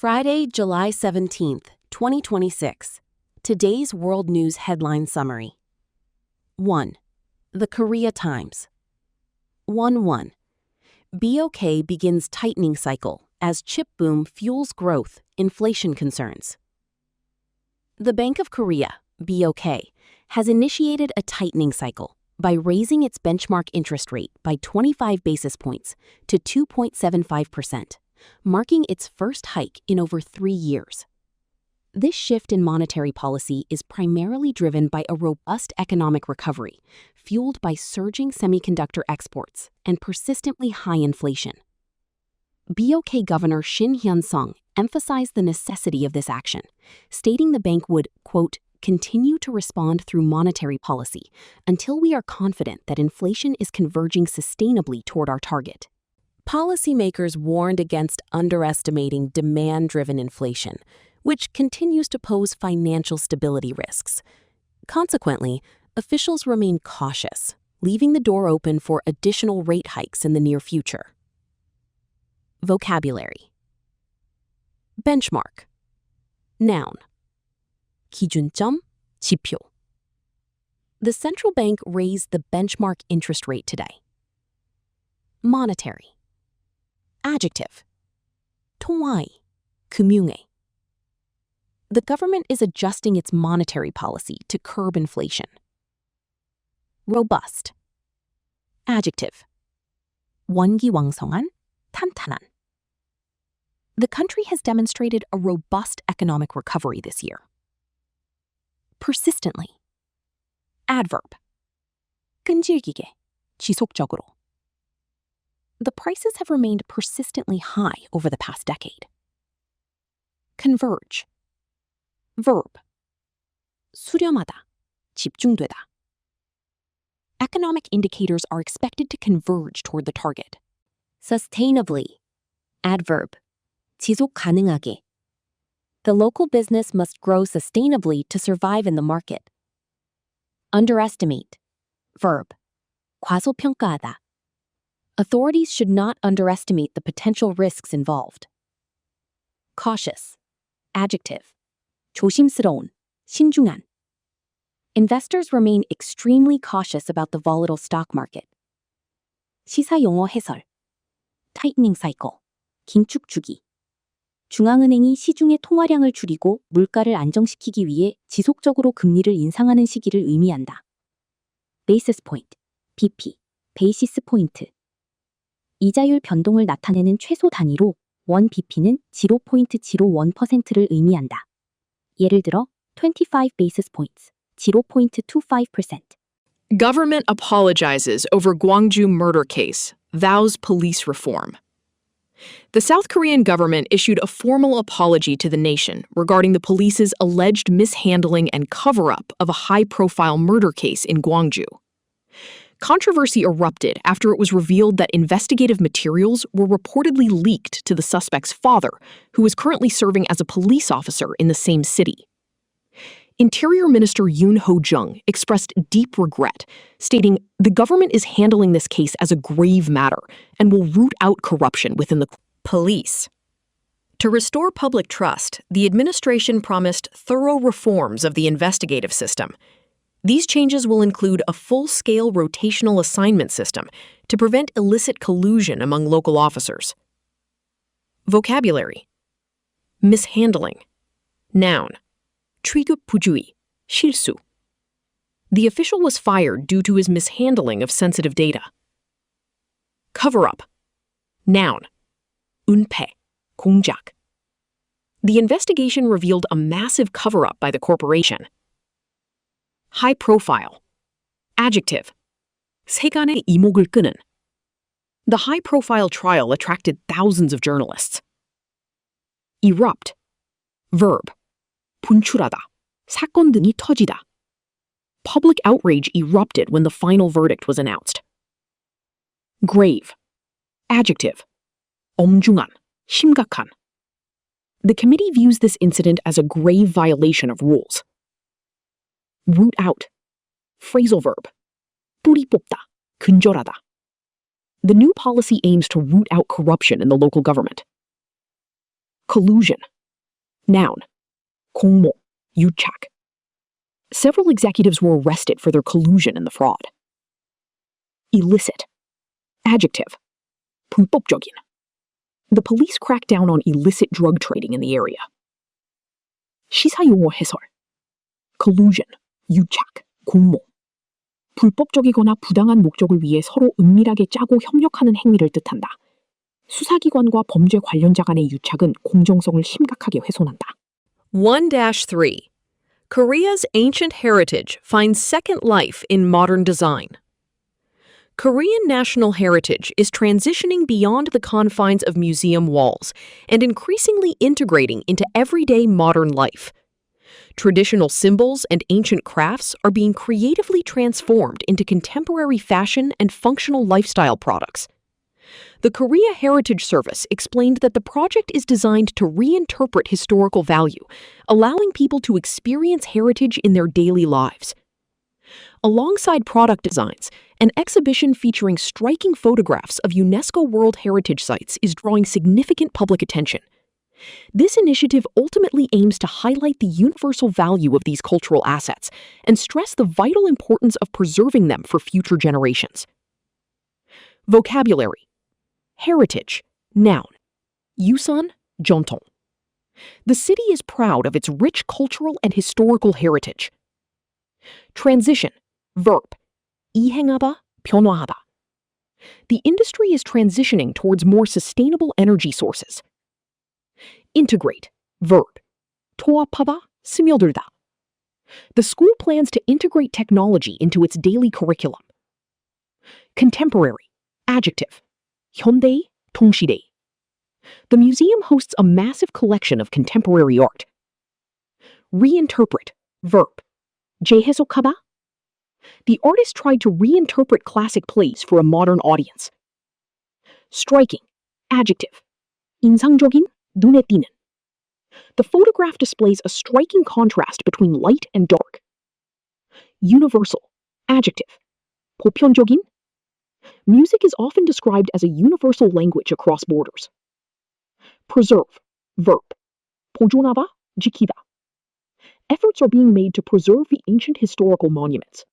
Friday, July 17th, 2026. Today's World News Headline Summary. 1. The Korea Times. 1-1. BOK begins tightening cycle as chip boom fuels growth, inflation concerns. The Bank of Korea, BOK, has initiated a tightening cycle by raising its benchmark interest rate by 25 basis points to 2.75%, marking its first hike in over 3 years. This shift in monetary policy is primarily driven by a robust economic recovery, fueled by surging semiconductor exports and persistently high inflation. BOK Governor Shin Hyun-sung emphasized the necessity of this action, stating the bank would, quote, continue to respond through monetary policy until we are confident that inflation is converging sustainably toward our target. Policymakers warned against underestimating demand-driven inflation, which continues to pose financial stability risks. Consequently, officials remain cautious, leaving the door open for additional rate hikes in the near future. Vocabulary. Benchmark. Noun. 기준점, 지표. The central bank raised the benchmark interest rate today. Monetary. Adjective. 통화의, 금융의. The government is adjusting its monetary policy to curb inflation. Robust. Adjective. 원기왕성한, 탄탄한. The country has demonstrated a robust economic recovery this year. Persistently. Adverb. 끈질기게, 지속적으로. The prices have remained persistently high over the past decade. Converge. Verb. 수렴하다, 집중되다. Economic indicators are expected to converge toward the target. Sustainably. Adverb. 지속 가능하게. The local business must grow sustainably to survive in the market. Underestimate. Verb. 과소평가하다. Authorities should not underestimate the potential risks involved. Cautious. Adjective. 조심스러운, 신중한. Investors remain extremely cautious about the volatile stock market. 시사 용어 해설. Tightening cycle. 긴축 주기. 중앙은행이 시중의 통화량을 줄이고 물가를 안정시키기 위해 지속적으로 금리를 인상하는 시기를 의미한다. Basis point. BP. 베이시스 포인트. 이자율 변동을 나타내는 최소 단위로 1bp는 0.01%를 의미한다. 예를 들어 25 basis points, 0.25%. Government apologizes over Gwangju murder case, vows police reform. The South Korean government issued a formal apology to the nation regarding the police's alleged mishandling and cover-up of a high-profile murder case in Gwangju. Controversy erupted after it was revealed that investigative materials were reportedly leaked to the suspect's father, who is currently serving as a police officer in the same city. Interior Minister Yoon Ho-jung expressed deep regret, stating the government is handling this case as a grave matter and will root out corruption within the police. To restore public trust, the administration promised thorough reforms of the investigative system. These changes will include a full-scale rotational assignment system to prevent illicit collusion among local officers. Vocabulary. Mishandling. Noun. 취급 부주의, 실수. The official was fired due to his mishandling of sensitive data. Cover-up. Noun. 은폐, 공작. The investigation revealed a massive cover-up by the corporation. High profile. Adjective. 세간의 이목을 끄는. The high-profile trial attracted thousands of journalists. Erupt. Verb. 분출하다. 사건 등이 터지다. Public outrage erupted when the final verdict was announced. Grave. Adjective. 엄중한, 심각한. The committee views this incident as a grave violation of rules. Root out. Phrasal verb. 뿌리 뽑다, 근절하다. The new policy aims to root out corruption in the local government. Collusion. Noun. 공모, 유착. Several executives were arrested for their collusion in the fraud. Illicit. Adjective. 불법적인. The police cracked down on illicit drug trading in the area. 시사용어 해설. collusion, 유착, 공모. 불법적이거나 부당한 목적을 위해 서로 은밀하게 짜고 협력하는 행위를 뜻한다. 수사기관과 범죄 관련자 간의 유착은 공정성을 심각하게 훼손한다. 1-3. Korea's ancient heritage finds second life in modern design. Korean national heritage is transitioning beyond the confines of museum walls and increasingly integrating into everyday modern life. Traditional symbols and ancient crafts are being creatively transformed into contemporary fashion and functional lifestyle products. The Korea Heritage Service explained that the project is designed to reinterpret historical value, allowing people to experience heritage in their daily lives. Alongside product designs, an exhibition featuring striking photographs of UNESCO World Heritage Sites is drawing significant public attention. This initiative ultimately aims to highlight the universal value of these cultural assets and stress the vital importance of preserving them for future generations. Vocabulary. Heritage, noun. Yusan, 전통. The city is proud of its rich cultural and historical heritage. Transition, verb. 이행하다, 변화하다. The industry is transitioning towards more sustainable energy sources. Integrate, verb. 토합하다, 스며들다. The school plans to integrate technology into its daily curriculum. Contemporary, adjective. 현대, 동시대. The museum hosts a massive collection of contemporary art. Reinterpret, verb. 재해석하다. The artist tried to reinterpret classic plays for a modern audience. Striking, adjective. 인상적인, 눈에 띄는. The photograph displays a striking contrast between light and dark. Universal, adjective. 보편적인. Music is often described as a universal language across borders. Preserve, verb. 보존하다, 지키다. Efforts are being made to preserve the ancient historical monuments.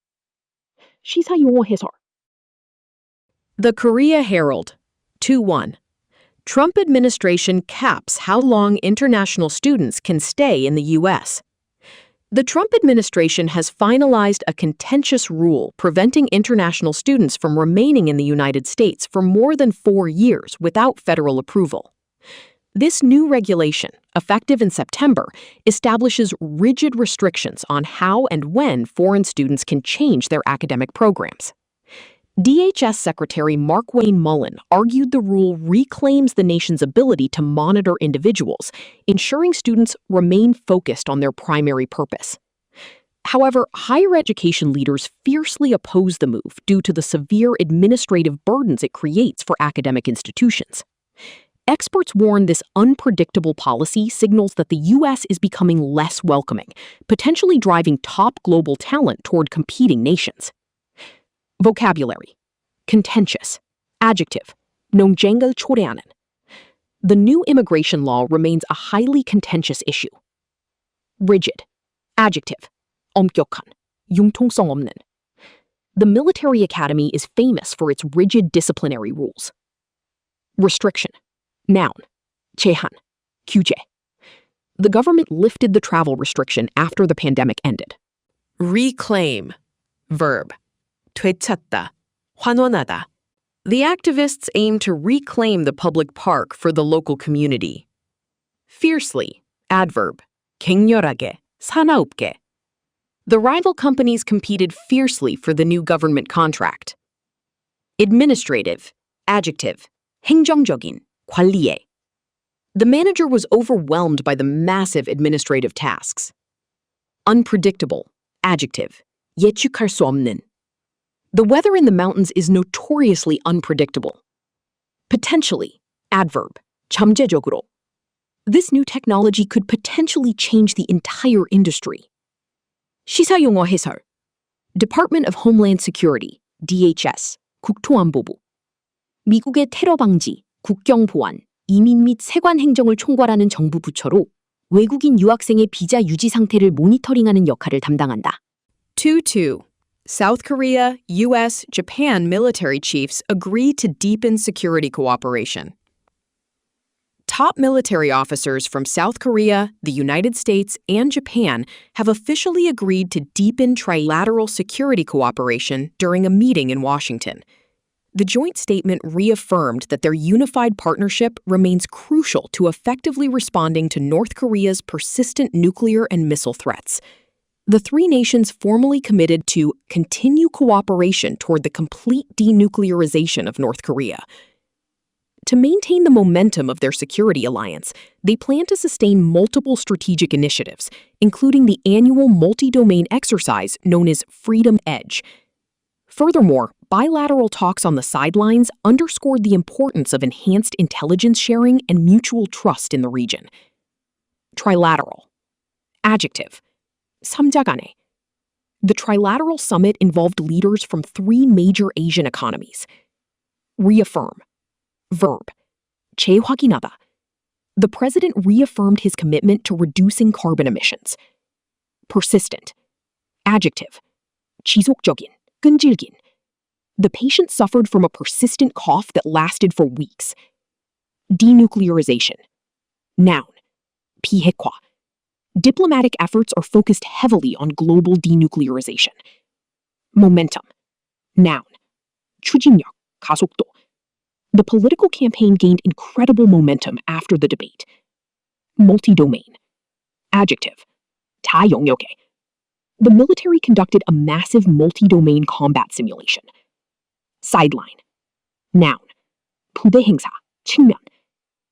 시사용어 해설. The Korea Herald, 2-1. Trump administration caps how long international students can stay in the U.S. The Trump administration has finalized a contentious rule preventing international students from remaining in the United States for more than 4 years without federal approval. This new regulation, effective in September, establishes rigid restrictions on how and when foreign students can change their academic programs. DHS Secretary Markwayne Mullin argued the rule reclaims the nation's ability to monitor individuals, ensuring students remain focused on their primary purpose. However, higher education leaders fiercely oppose the move due to the severe administrative burdens it creates for academic institutions. Experts warn this unpredictable policy signals that the U.S. is becoming less welcoming, potentially driving top global talent toward competing nations. Vocabulary. Contentious. Adjective. 논쟁을 초래하는. The new immigration law remains a highly contentious issue. Rigid. Adjective. 엄격한. 융통성 없는. The military academy is famous for its rigid disciplinary rules. Restriction. Noun. 제한. 규제. The government lifted the travel restriction after the pandemic ended. Reclaim. Verb. 되찾다, 환원하다. The activists aim to reclaim the public park for the local community. Fiercely, adverb. 갱렬하게, 사나웁게. The rival companies competed fiercely for the new government contract. Administrative, adjective. 행정적인, 관리에. The manager was overwhelmed by the massive administrative tasks. Unpredictable, adjective. 예측할 수 없는. The weather in the mountains is notoriously unpredictable. Potentially, adverb. 잠재적으로. This new technology could potentially change the entire industry. 시사용어 해설. Department of Homeland Security, DHS, 국토안보부. 미국의 테러 방지, 국경 보안, 이민 및 세관 행정을 총괄하는 정부 부처로 외국인 유학생의 비자 유지 상태를 모니터링하는 역할을 담당한다. 2-2. South Korea, U.S., Japan military chiefs agree to deepen security cooperation. Top military officers from South Korea, the United States, and Japan have officially agreed to deepen trilateral security cooperation during a meeting in Washington. The joint statement reaffirmed that their unified partnership remains crucial to effectively responding to North Korea's persistent nuclear and missile threats. The three nations formally committed to continue cooperation toward the complete denuclearization of North Korea. To maintain the momentum of their security alliance, they plan to sustain multiple strategic initiatives, including the annual multi-domain exercise known as Freedom Edge. Furthermore, bilateral talks on the sidelines underscored the importance of enhanced intelligence sharing and mutual trust in the region. Trilateral. Adjective. 삼자간에. The Trilateral Summit involved leaders from three major Asian economies. Reaffirm. Verb. 재확인하다. The president reaffirmed his commitment to reducing carbon emissions. Persistent. Adjective. 지속적인. 끈질긴. The patient suffered from a persistent cough that lasted for weeks. Denuclearization. Noun. 비핵화. Diplomatic efforts are focused heavily on global denuclearization. Momentum. Noun. 추진력. 가속도. The political campaign gained incredible momentum after the debate. Multi-domain. Adjective. 다 영역에. The military conducted a massive multi-domain combat simulation. Sideline. Noun. 부대 행사. 측면.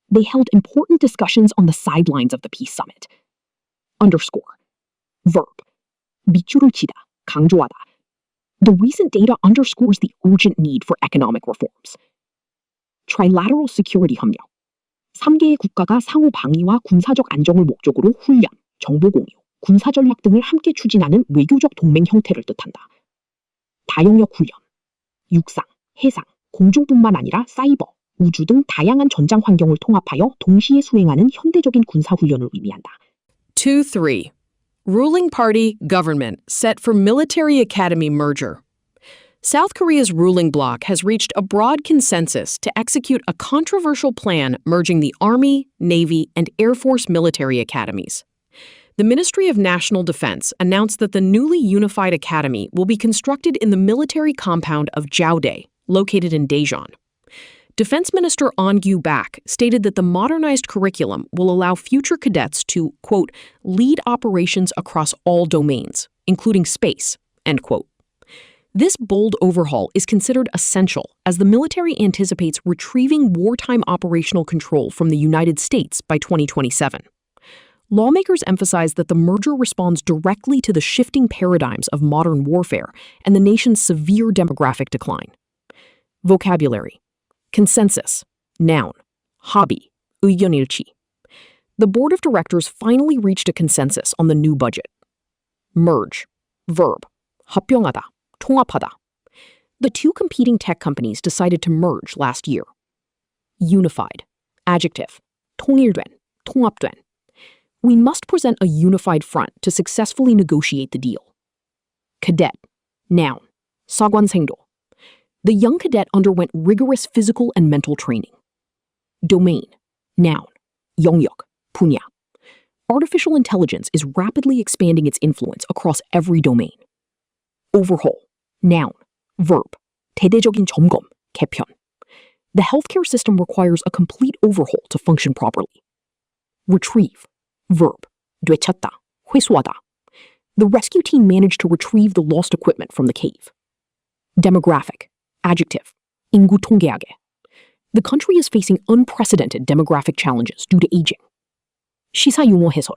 They held important discussions on the sidelines of the peace summit. Underscore. Verb. 밑줄을 치다. 강조하다. The recent data underscores the urgent need for economic reforms. Trilateral Security 협력. 3개의 국가가 상호 방위와 군사적 안정을 목적으로 훈련, 정보 공유, 군사 전략 등을 함께 추진하는 외교적 동맹 형태를 뜻한다. 다영역 훈련. 육상, 해상, 공중뿐만 아니라 사이버, 우주 등 다양한 전장 환경을 통합하여 동시에 수행하는 현대적인 군사 훈련을 의미한다. 2-3. Ruling party government set for military academy merger. South Korea's ruling bloc has reached a broad consensus to execute a controversial plan merging the Army, Navy, and Air Force military academies. The Ministry of National Defense announced that the newly unified academy will be constructed in the military compound of Jaode, located in Daejeon. Defense Minister On Gyu-bak stated that the modernized curriculum will allow future cadets to, quote, lead operations across all domains, including space, end quote. This bold overhaul is considered essential as the military anticipates retrieving wartime operational control from the United States by 2027. Lawmakers emphasize that the merger responds directly to the shifting paradigms of modern warfare and the nation's severe demographic decline. Vocabulary. Consensus. Noun. Hobby. 의견일치. The board of directors finally reached a consensus on the new budget. Merge. Verb. 합병하다. 통합하다. The two competing tech companies decided to merge last year. Unified. Adjective. 통일된. 통합된. We must present a unified front to successfully negotiate the deal. Cadet. Noun. 사관생도. The young cadet underwent rigorous physical and mental training. Domain. Noun. 영역. 분야. Artificial intelligence is rapidly expanding its influence across every domain. Overhaul. Noun. Verb. 대대적인 점검. 개편. The healthcare system requires a complete overhaul to function properly. Retrieve. Verb. 되찾다. 회수하다. The rescue team managed to retrieve the lost equipment from the cave. Demographic. Adjective. 인구 통계학에. The country is facing unprecedented demographic challenges due to aging. 시사 용어 해설.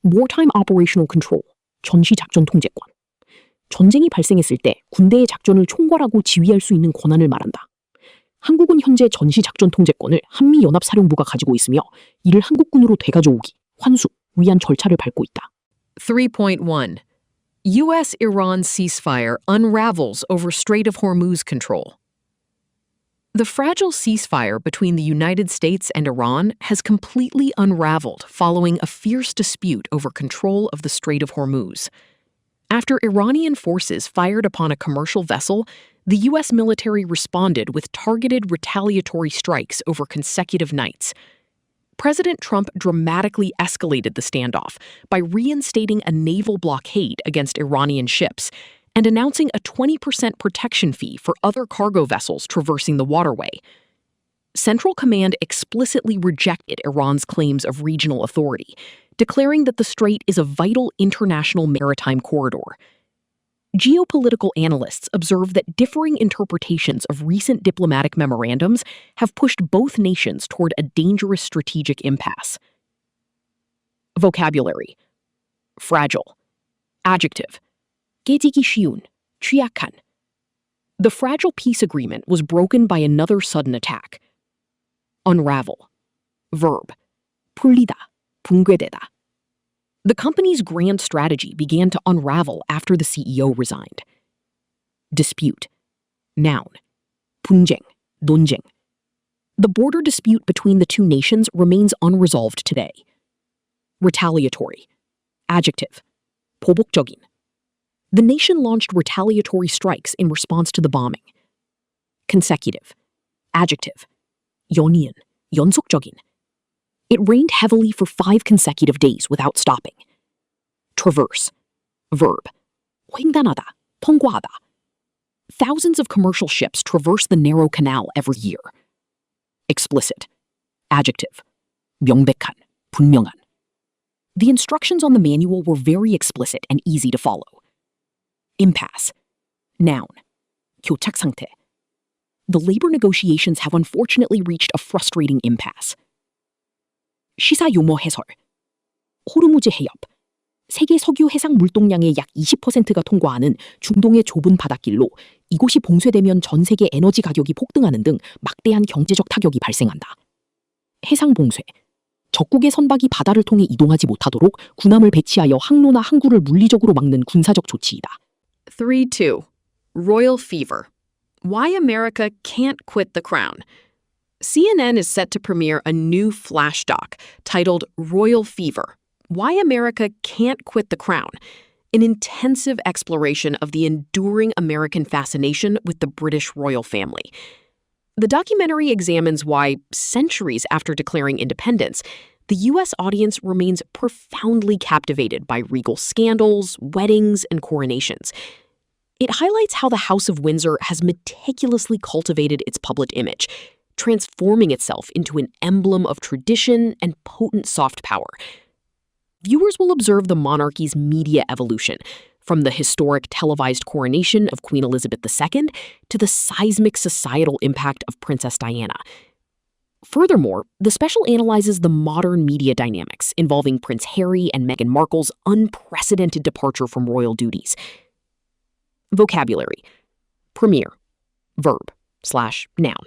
Wartime operational control. 전시 작전 통제권. 전쟁이 발생했을 때 군대의 작전을 총괄하고 지휘할 수 있는 권한을 말한다. 한국은 현재 전시 작전 통제권을 한미연합사령부가 가지고 있으며 이를 한국군으로 되가져오기, 환수, 위한 절차를 밟고 있다. 3.1. U.S.-Iran ceasefire unravels over Strait of Hormuz control. The fragile ceasefire between the United States and Iran has completely unraveled following a fierce dispute over control of the Strait of Hormuz. After Iranian forces fired upon a commercial vessel, the U.S. military responded with targeted retaliatory strikes over consecutive nights. President Trump dramatically escalated the standoff by reinstating a naval blockade against Iranian ships and announcing a 20% protection fee for other cargo vessels traversing the waterway. Central Command explicitly rejected Iran's claims of regional authority, declaring that the strait is a vital international maritime corridor. Geopolitical analysts observe that differing interpretations of recent diplomatic memorandums have pushed both nations toward a dangerous strategic impasse. Vocabulary. Fragile. Adjective. 깨지기 쉬운, 취약한. The fragile peace agreement was broken by another sudden attack. Unravel. Verb. 풀리다, 붕괴되다. The company's grand strategy began to unravel after the CEO resigned. Dispute. Noun. 분쟁, 논쟁. The border dispute between the two nations remains unresolved today. Retaliatory. Adjective. 보복적인. The nation launched retaliatory strikes in response to the bombing. Consecutive. Adjective. 연이은, 연속적인. It rained heavily for 5 consecutive days without stopping. Traverse. Verb. 횡단하다, 통과하다. Thousands of commercial ships traverse the narrow canal every year. Explicit. Adjective. 명백한, 분명한. The instructions on the manual were very explicit and easy to follow. Impasse. Noun. 교착 상태. The labor negotiations have unfortunately reached a frustrating impasse. 시사 용어 해설. 호르무즈 해협. 세계 석유 해상 물동량의 약 20%가 통과하는 중동의 좁은 바닷길로 이곳이 봉쇄되면 전 세계 에너지 가격이 폭등하는 등 막대한 경제적 타격이 발생한다. 해상 봉쇄. 적국의 선박이 바다를 통해 이동하지 못하도록 군함을 배치하여 항로나 항구를 물리적으로 막는 군사적 조치이다. 3.2. Royal Fever. Why America Can't Quit the Crown. CNN is set to premiere a new flash doc titled Royal Fever. Why America Can't Quit the Crown. An intensive exploration of the enduring American fascination with the British royal family. The documentary examines why, centuries after declaring independence, the U.S. audience remains profoundly captivated by regal scandals, weddings, and coronations. It highlights how the House of Windsor has meticulously cultivated its public image, transforming itself into an emblem of tradition and potent soft power. Viewers will observe the monarchy's media evolution, from the historic televised coronation of Queen Elizabeth II to the seismic societal impact of Princess Diana. Furthermore, the special analyzes the modern media dynamics involving Prince Harry and Meghan Markle's unprecedented departure from royal duties. Vocabulary. Premiere. Verb / noun.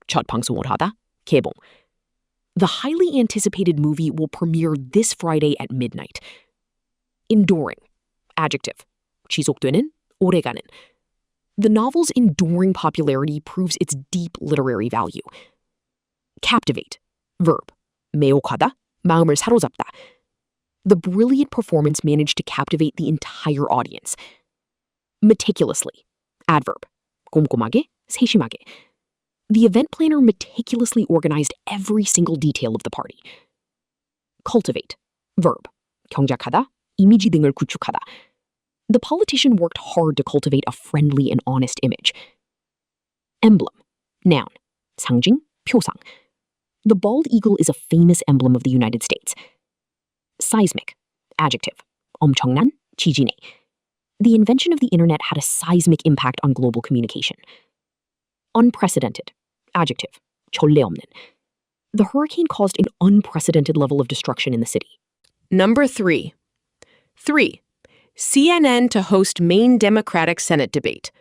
첫 방송을 하다. 개봉. The highly anticipated movie will premiere this Friday at midnight. Enduring. Adjective. 지속되는, 오래가는. The novel's enduring popularity proves its deep literary value. Captivate. Verb. 매혹하다, 마음을 사로잡다. The brilliant performance managed to captivate the entire audience. Meticulously. Adverb. 꼼꼼하게, 세심하게. The event planner meticulously organized every single detail of the party. Cultivate. Verb. 경작하다, 이미지 등을 구축하다. The politician worked hard to cultivate a friendly and honest image. Emblem. Noun. 상징, 표상. The bald eagle is a famous emblem of the United States. Seismic. Adjective. 엄청난, 지진해. The invention of the internet had a seismic impact on global communication. Unprecedented. Adjective. 전례 없는. The hurricane caused an unprecedented level of destruction in the city. Number 3. 3. CNN to host main Democratic Senate debate.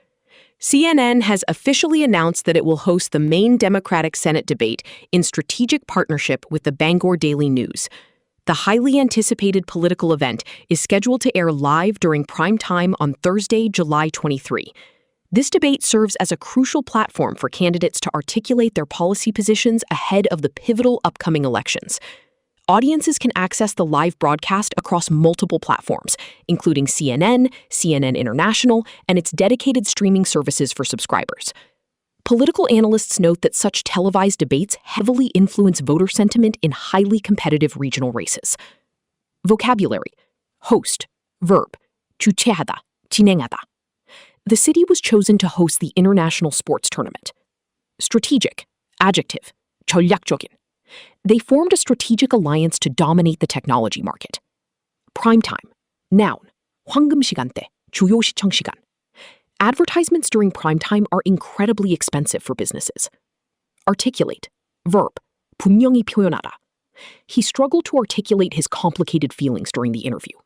CNN has officially announced that it will host the main Democratic Senate debate in strategic partnership with the Bangor Daily News. The highly anticipated political event is scheduled to air live during prime time on Thursday, July 23. This debate serves as a crucial platform for candidates to articulate their policy positions ahead of the pivotal upcoming elections. Audiences can access the live broadcast across multiple platforms, including CNN, CNN International, and its dedicated streaming services for subscribers. Political analysts note that such televised debates heavily influence voter sentiment in highly competitive regional races. Vocabulary: host, verb, 주최하다, 진행하다. The city was chosen to host the international sports tournament. Strategic, adjective, 전략적인. They formed a strategic alliance to dominate the technology market. Primetime, noun, 황금 시간대, 주요 시청 시간. Advertisements during primetime are incredibly expensive for businesses. Articulate, verb, 분명히 표현하다. He struggled to articulate his complicated feelings during the interview.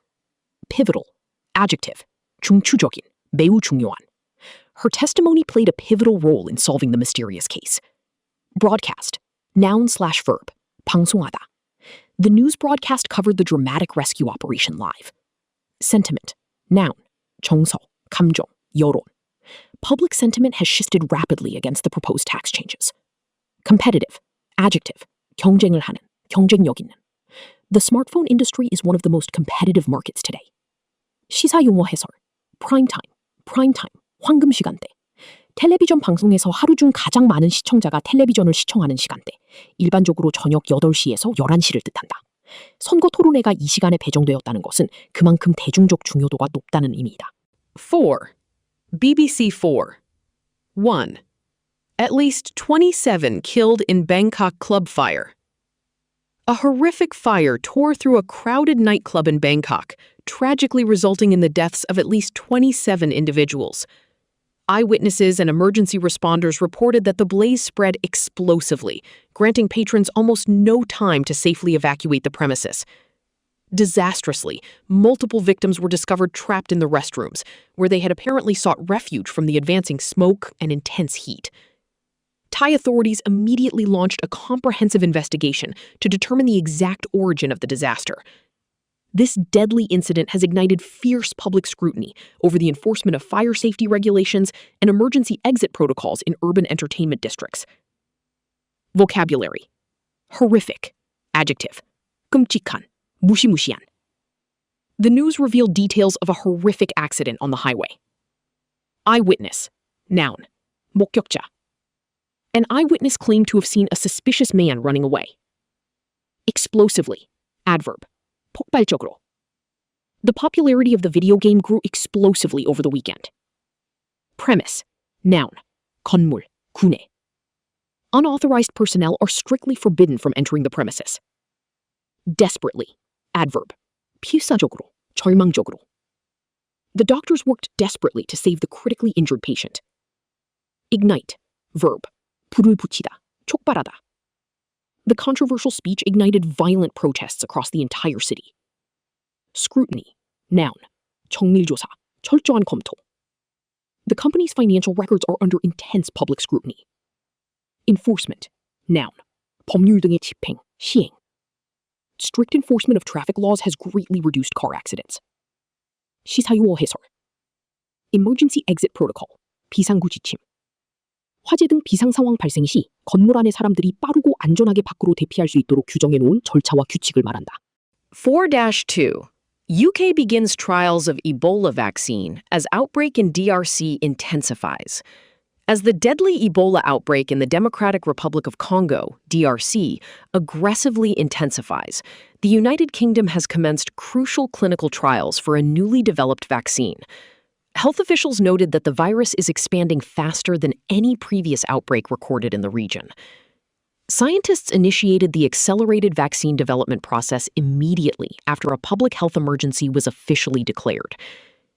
Pivotal, adjective, 중추적인, 매우 중요한. Her testimony played a pivotal role in solving the mysterious case. Broadcast, noun/verb, 방송하다. The news broadcast covered the dramatic rescue operation live. Sentiment, noun, 정서, 감정, 여론. Public sentiment has shifted rapidly against the proposed tax changes. Competitive, adjective, 경쟁을 하는, 경쟁력 있는. The smartphone industry is one of the most competitive markets today. 시사 용어 해설, primetime, 황금 시간대. 텔레비전 방송에서 하루 중 가장 많은 시청자가 텔레비전을 시청하는 시간대. 일반적으로 저녁 8시에서 11시를 뜻한다. 선거 토론회가 이 시간에 배정되었다는 것은 그만큼 대중적 중요도가 높다는 의미이다. 4. BBC 4. 1. At least 27 killed in Bangkok club fire. A horrific fire tore through a crowded nightclub in Bangkok, tragically resulting in the deaths of at least 27 individuals. Eyewitnesses and emergency responders reported that the blaze spread explosively, granting patrons almost no time to safely evacuate the premises. Disastrously, multiple victims were discovered trapped in the restrooms, where they had apparently sought refuge from the advancing smoke and intense heat. Thai authorities immediately launched a comprehensive investigation to determine the exact origin of the disaster. This deadly incident has ignited fierce public scrutiny over the enforcement of fire safety regulations and emergency exit protocols in urban entertainment districts. Vocabulary: horrific, adjective, 끔찍한, 무시무시한. The news revealed details of a horrific accident on the highway. Eyewitness, noun, 목격자. An eyewitness claimed to have seen a suspicious man running away. Explosively, adverb, 폭발적으로. The popularity of the video game grew explosively over the weekend. Premise, noun, 건물, 구내. Unauthorized personnel are strictly forbidden from entering the premises. Desperately, adverb, 필사적으로, 절망적으로. The doctors worked desperately to save the critically injured patient. Ignite, verb, 불을 붙이다, 촉발하다. The controversial speech ignited violent protests across the entire city. Scrutiny, noun, 정밀조사, 철저한 검토. The company's financial records are under intense public scrutiny. Enforcement, noun, 법률 등의 집행, 시행. Strict enforcement of traffic laws has greatly reduced car accidents. 시사용어 해설. Emergency exit protocol, 비상구 지침. 화재 등 비상 상황 발생 시 건물 안의 사람들이 빠르고 안전하게 밖으로 대피할 수 있도록 규정해 놓은 절차와 규칙을 말한다. 4-2. UK begins trials of Ebola vaccine as outbreak in DRC intensifies. As the deadly Ebola outbreak in the Democratic Republic of Congo, DRC, aggressively intensifies, the United Kingdom has commenced crucial clinical trials for a newly developed vaccine. Health officials noted that the virus is expanding faster than any previous outbreak recorded in the region. Scientists initiated the accelerated vaccine development process immediately after a public health emergency was officially declared.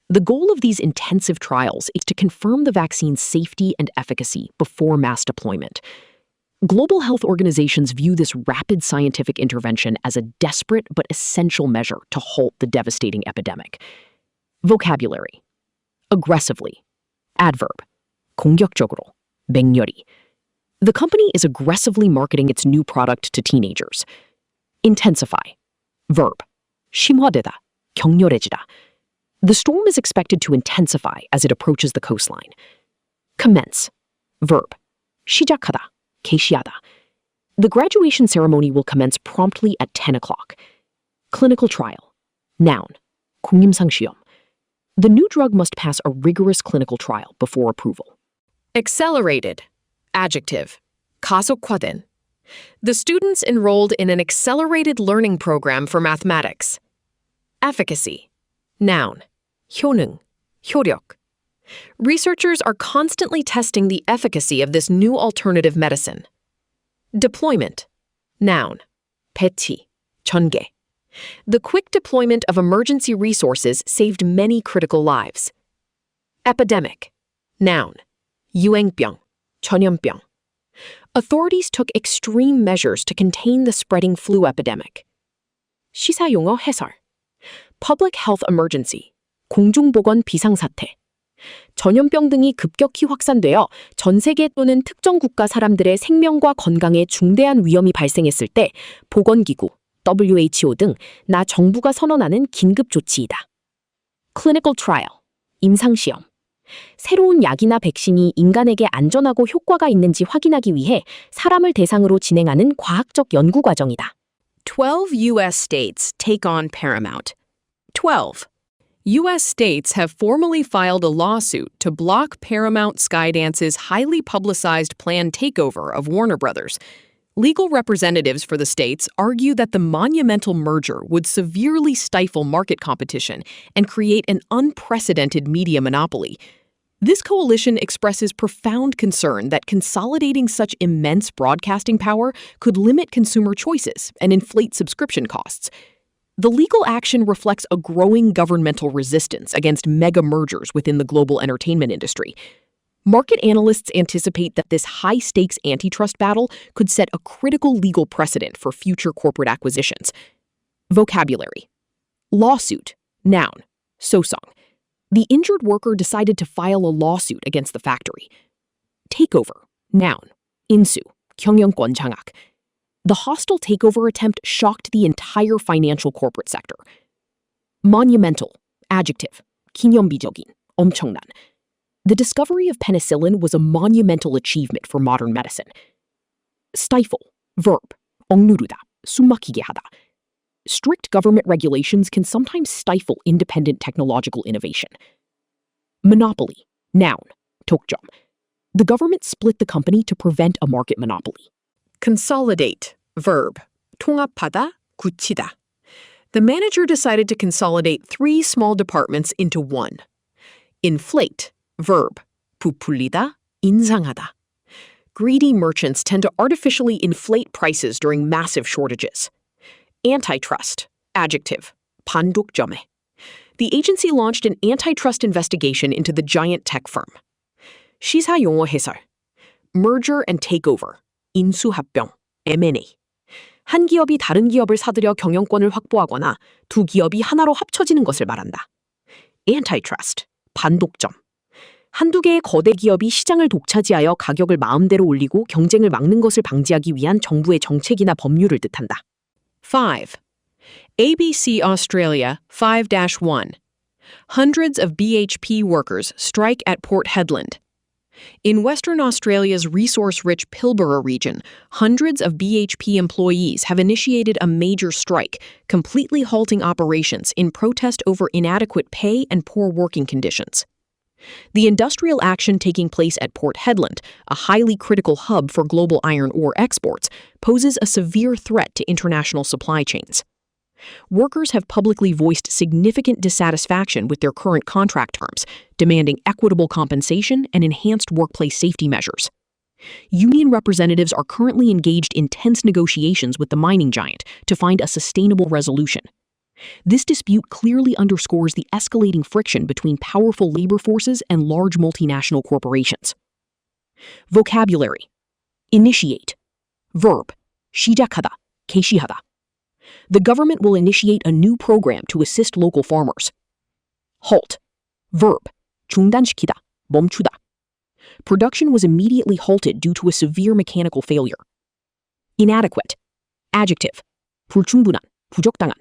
The goal of these intensive trials is to confirm the vaccine's safety and efficacy before mass deployment. Global health organizations view this rapid scientific intervention as a desperate but essential measure to halt the devastating epidemic. Vocabulary: aggressively, adverb, 공격적으로, 맹렬히. The company is aggressively marketing its new product to teenagers. Intensify, verb, 심화되다, 격렬해지다. The storm is expected to intensify as it approaches the coastline. Commence. Verb. 시작하다. 개시하다. The graduation ceremony will commence promptly at 10 o'clock. Clinical trial. Noun. 국림상시험. The new drug must pass a rigorous clinical trial before approval. Accelerated. Adjective. 가속화된. The students enrolled in an accelerated learning program for mathematics. Efficacy. Noun. 효능. 효력. Researchers are constantly testing the efficacy of this new alternative medicine. Deployment. Noun. 배치. 전개. The quick deployment of emergency resources saved many critical lives. Epidemic. Noun. 유행병. 전염병. Authorities took extreme measures to contain the spreading flu epidemic. 시사용어 해설. Public health emergency. 공중보건 비상사태. 전염병 등이 급격히 확산되어 전 세계 또는 특정 국가 사람들의 생명과 건강에 중대한 위험이 발생했을 때 보건기구, WHO 등 나 정부가 선언하는 긴급 조치이다. Clinical trial. 임상시험. 새로운 약이나 백신이 인간에게 안전하고 효과가 있는지 확인하기 위해 사람을 대상으로 진행하는 과학적 연구 과정이다. 12 U.S. states take on Paramount. 12. U.S. states have formally filed a lawsuit to block Paramount Skydance's highly publicized planned takeover of Warner Brothers. Legal representatives for the states argue that the monumental merger would severely stifle market competition and create an unprecedented media monopoly. This coalition expresses profound concern that consolidating such immense broadcasting power could limit consumer choices and inflate subscription costs. The legal action reflects a growing governmental resistance against mega mergers within the global entertainment industry. Market analysts anticipate that this high-stakes antitrust battle could set a critical legal precedent for future corporate acquisitions. Vocabulary. Lawsuit. Noun. 소송. The injured worker decided to file a lawsuit against the factory. Takeover. Noun. 인수. 경영권 장악. The hostile takeover attempt shocked the entire financial corporate sector. Monumental. Adjective. 기념비적인. 엄청난. The discovery of penicillin was a monumental achievement for modern medicine. Stifle. Verb. 억누르다. 숨막히게 하다. Strict government regulations can sometimes stifle independent technological innovation. Monopoly. Noun. 독점. The government split the company to prevent a market monopoly. Consolidate. Verb. 통합하다, 굳히다. The manager decided to consolidate 3 small departments into one. Inflate. Verb. 부풀리다, 인상하다. Greedy merchants tend to artificially inflate prices during massive shortages. Antitrust. Adjective. 반독점에. The agency launched an antitrust investigation into the giant tech firm. 시사용어 해설. Merger and takeover. 인수합병. M&A. 한 기업이 다른 기업을 사들여 경영권을 확보하거나 두 기업이 하나로 합쳐지는 것을 말한다. Antitrust. 반독점. 한두 개의 거대 기업이 시장을 독차지하여 가격을 마음대로 올리고 경쟁을 막는 것을 방지하기 위한 정부의 정책이나 법률을 뜻한다. 5. ABC Australia 5-1. Hundreds of BHP workers strike at Port Hedland. In Western Australia's resource-rich Pilbara region, hundreds of BHP employees have initiated a major strike, completely halting operations in protest over inadequate pay and poor working conditions. The industrial action taking place at Port Hedland, a highly critical hub for global iron ore exports, poses a severe threat to international supply chains. Workers have publicly voiced significant dissatisfaction with their current contract terms, demanding equitable compensation and enhanced workplace safety measures. Union representatives are currently engaged in tense negotiations with the mining giant to find a sustainable resolution. This dispute clearly underscores the escalating friction between powerful labor forces and large multinational corporations. Vocabulary. Initiate. Verb. 시작하다, 개시하다. The government will initiate a new program to assist local farmers. Halt. Verb. 중단시키다, 멈추다. Production was immediately halted due to a severe mechanical failure. Inadequate. Adjective. 불충분한, 부적당한.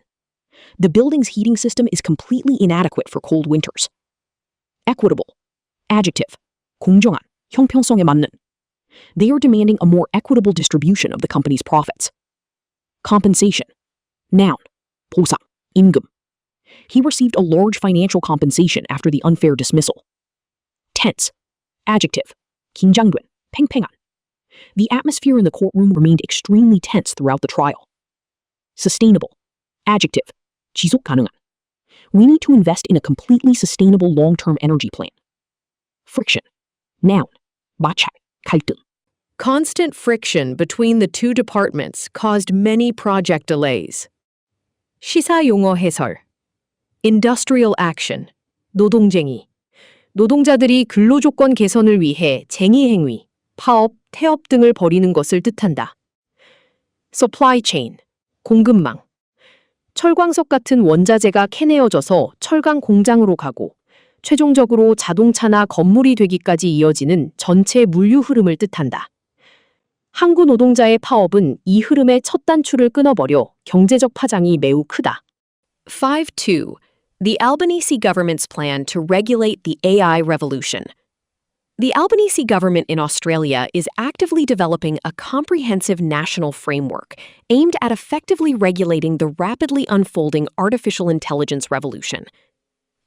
The building's heating system is completely inadequate for cold winters. Equitable. Adjective. 공정한, 형평성에 맞는. They are demanding a more equitable distribution of the company's profits. Compensation. Noun. 보상, 임금. He received a large financial compensation after the unfair dismissal. Tense. Adjective. 긴장된, 팽팽한. The atmosphere in the courtroom remained extremely tense throughout the trial. Sustainable. Adjective. 지속 가능한. We need to invest in a completely sustainable long-term energy plan. Friction. Noun. 마찰, 갈등. Constant friction between the two departments caused many project delays. 시사 용어 해설. Industrial action. 노동쟁이. 노동자들이 근로조건 개선을 위해 쟁의 행위, 파업, 태업 등을 벌이는 것을 뜻한다. Supply chain. 공급망. 철광석 같은 원자재가 캐내어져서 철강 공장으로 가고 최종적으로 자동차나 건물이 되기까지 이어지는 전체 물류 흐름을 뜻한다. 항구 노동자의 파업은 이 흐름의 첫 단추를 끊어버려 경제적 파장이 매우 크다. 5.2. The Albanese government's plan to regulate the AI revolution. The Albanese government in Australia is actively developing a comprehensive national framework aimed at effectively regulating the rapidly unfolding artificial intelligence revolution.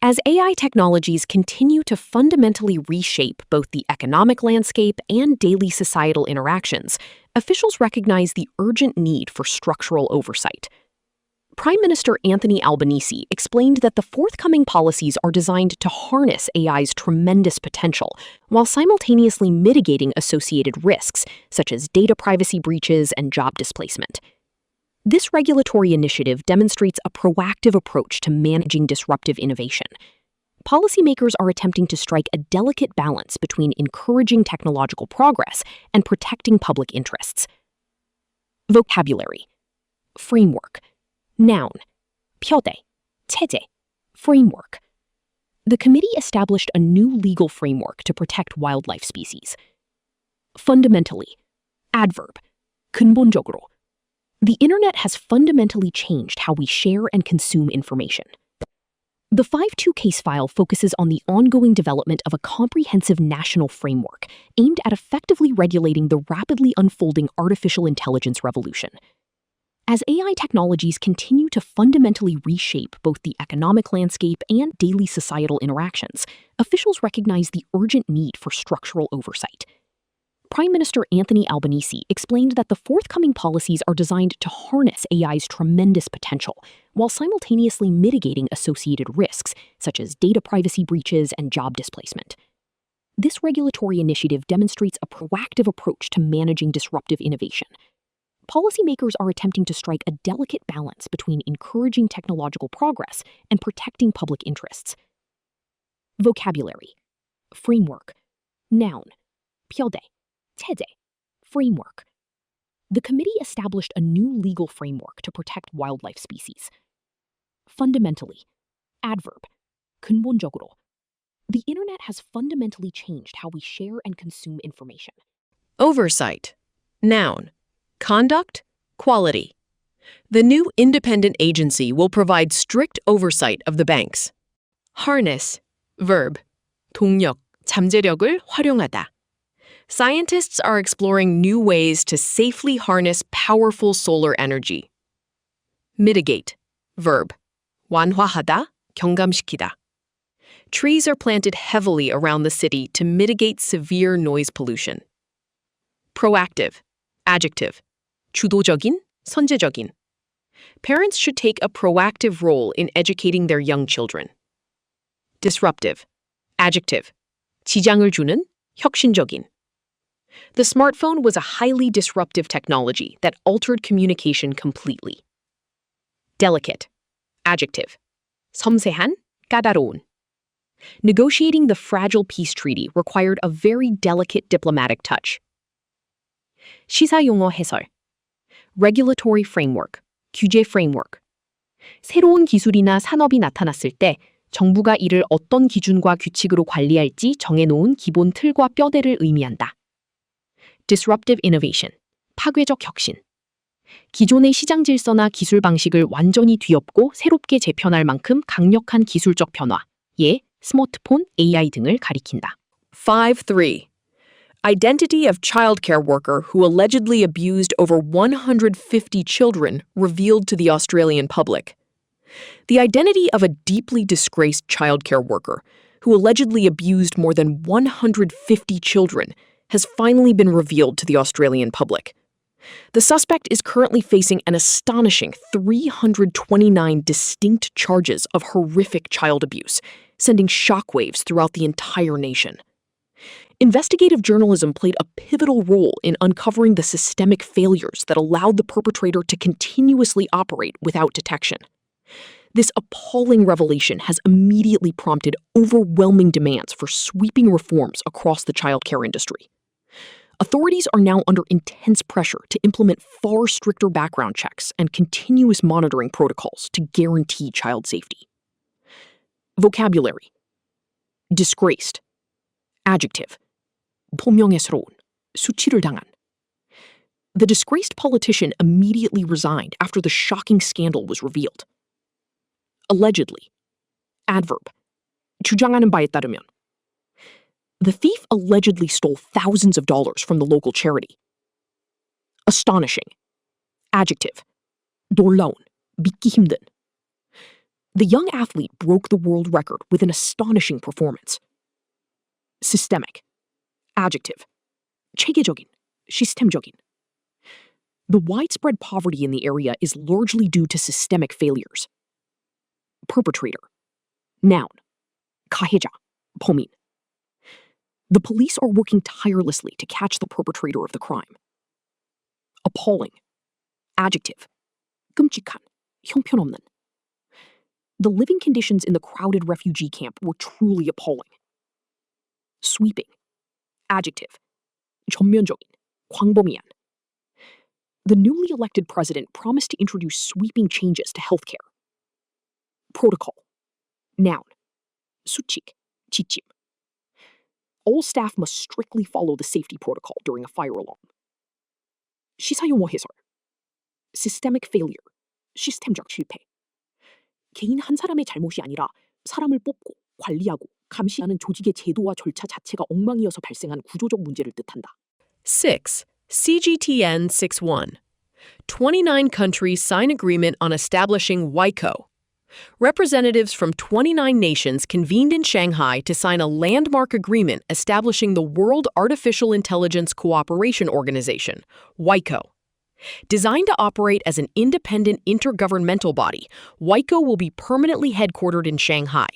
As AI technologies continue to fundamentally reshape both the economic landscape and daily societal interactions, officials recognize the urgent need for structural oversight. Prime Minister Anthony Albanese explained that the forthcoming policies are designed to harness AI's tremendous potential while simultaneously mitigating associated risks, such as data privacy breaches and job displacement. This regulatory initiative demonstrates a proactive approach to managing disruptive innovation. Policymakers are attempting to strike a delicate balance between encouraging technological progress and protecting public interests. Vocabulary. Framework. Noun. 표대, 체제, framework. The committee established a new legal framework to protect wildlife species. Fundamentally. Adverb. 근본적으로. The internet has fundamentally changed how we share and consume information. The 5.2 case file focuses on the ongoing development of a comprehensive national framework aimed at effectively regulating the rapidly unfolding artificial intelligence revolution. As AI technologies continue to fundamentally reshape both the economic landscape and daily societal interactions, officials recognize the urgent need for structural oversight. Prime Minister Anthony Albanese explained that the forthcoming policies are designed to harness AI's tremendous potential while simultaneously mitigating associated risks, such as data privacy breaches and job displacement. This regulatory initiative demonstrates a proactive approach to managing disruptive innovation. Policymakers are attempting to strike a delicate balance between encouraging technological progress and protecting public interests. Vocabulary. Framework. Noun. 표대. 체제. Framework. The committee established a new legal framework to protect wildlife species. Fundamentally. Adverb. 근본적으로. The internet has fundamentally changed how we share and consume information. Oversight. Noun. Conduct, quality. The new independent agency will provide strict oversight of the banks. Harness, verb, 동력, 잠재력을 활용하다. Scientists are exploring new ways to safely harness powerful solar energy. Mitigate, verb, 완화하다, 경감시키다. Trees are planted heavily around the city to mitigate severe noise pollution. Proactive, adjective, 주도적인, 선제적인. Parents should take a proactive role in educating their young children. Disruptive, adjective, 지장을 주는, 혁신적인. The smartphone was a highly disruptive technology that altered communication completely. Delicate, adjective, 섬세한, 까다로운. Negotiating the fragile peace treaty required a very delicate diplomatic touch. 시사 용어 해설. Regulatory framework, 규제 framework. 새로운 기술이나 산업이 나타났을 때 정부가 이를 어떤 기준과 규칙으로 관리할지 정해놓은 기본 틀과 뼈대를 의미한다. Disruptive innovation, 파괴적 혁신. 기존의 시장 질서나 기술 방식을 완전히 뒤엎고 새롭게 재편할 만큼 강력한 기술적 변화, 예, 스마트폰, AI 등을 가리킨다. 5.3. Identity of childcare worker who allegedly abused over 150 children revealed to the Australian public. The identity of a deeply disgraced childcare worker who allegedly abused more than 150 children has finally been revealed to the Australian public. The suspect is currently facing an astonishing 329 distinct charges of horrific child abuse, sending shockwaves throughout the entire nation. Investigative journalism played a pivotal role in uncovering the systemic failures that allowed the perpetrator to continuously operate without detection. This appalling revelation has immediately prompted overwhelming demands for sweeping reforms across the childcare industry. Authorities are now under intense pressure to implement far stricter background checks and continuous monitoring protocols to guarantee child safety. Vocabulary. Disgraced. Adjective. 불명예스러운, 수치를 당한. The disgraced politician immediately resigned after the shocking scandal was revealed. Allegedly. Adverb. 주장하는 바에 따르면. The thief allegedly stole thousands of dollars from the local charity. Astonishing. Adjective. 놀라운, 믿기 힘든. The young athlete broke the world record with an astonishing performance. Systemic. Adjective. 체계적인, 시스템적인. The widespread poverty in the area is largely due to systemic failures. Perpetrator. Noun. 가해자, 범인. The police are working tirelessly to catch the perpetrator of the crime. Appalling. Adjective. 끔찍한, 형편없는. The living conditions in the crowded refugee camp were truly appalling. Sweeping. Adjective. 전면적인, 광범위한. The newly elected president promised to introduce sweeping changes to healthcare. Protocol. Noun. 수칙, 지침. All staff must strictly follow the safety protocol during a fire alarm. 시사용어 해설. Systemic failure, 시스템적 실패. 개인 한 사람의 잘못이 아니라 사람을 뽑고 관리하고 감시하는 조직의 제도와 절차 자체가 엉망이어서 발생한 구조적 문제를 뜻한다. 6. CGTN 61. 29 countries sign agreement on establishing WICO. Representatives from 29 nations convened in Shanghai to sign a landmark agreement establishing the World Artificial Intelligence Cooperation Organization, WICO. Designed to operate as an independent intergovernmental body, WICO will be permanently headquartered in Shanghai.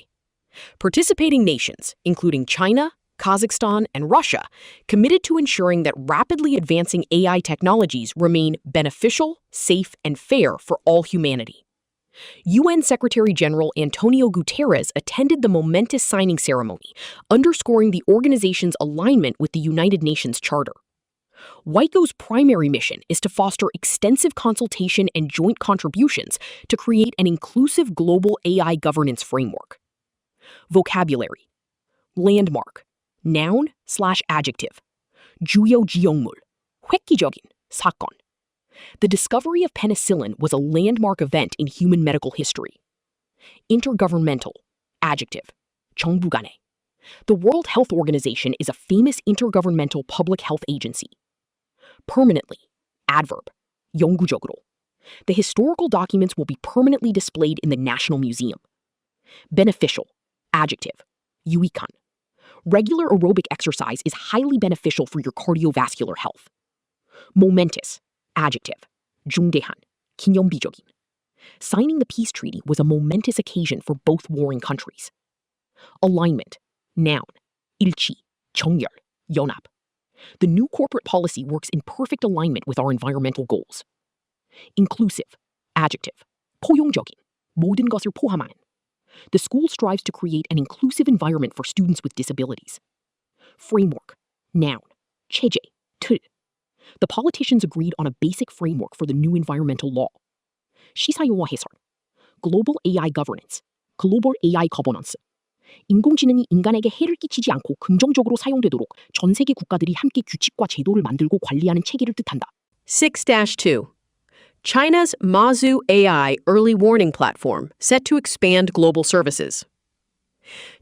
Participating nations, including China, Kazakhstan, and Russia, committed to ensuring that rapidly advancing AI technologies remain beneficial, safe, and fair for all humanity. UN Secretary-General Antonio Guterres attended the momentous signing ceremony, underscoring the organization's alignment with the United Nations Charter. WICO's primary mission is to foster extensive consultation and joint contributions to create an inclusive global AI governance framework. Vocabulary. Landmark. Noun/adjective. 주요지형물. 획기적인, 사건. The discovery of penicillin was a landmark event in human medical history. Intergovernmental. Adjective. 정부 간의. The World Health Organization is a famous intergovernmental public health agency. Permanently. Adverb. 영구적으로. The historical documents will be permanently displayed in the National Museum. Beneficial. Adjective. 유익한. Regular aerobic exercise is highly beneficial for your cardiovascular health. Momentous. Adjective. 중대한. 기념비적인. Signing the peace treaty was a momentous occasion for both warring countries. Alignment. Noun. 일치. 정열. 연합. The new corporate policy works in perfect alignment with our environmental goals. Inclusive. Adjective. 포용적인. 모든 것을 포함한. The school strives to create an inclusive environment for students with disabilities. Framework. Noun. 체제. 틀. The politicians agreed on a basic framework for the new environmental law. 시사용어 해설. Global AI governance. Global AI governance. 인공지능이 인간에게 해를 끼치지 않고 긍정적으로 사용되도록 전 세계 국가들이 함께 규칙과 제도를 만들고 관리하는 체계를 뜻한다. 6-2. China's Mazu AI early warning platform set to expand global services.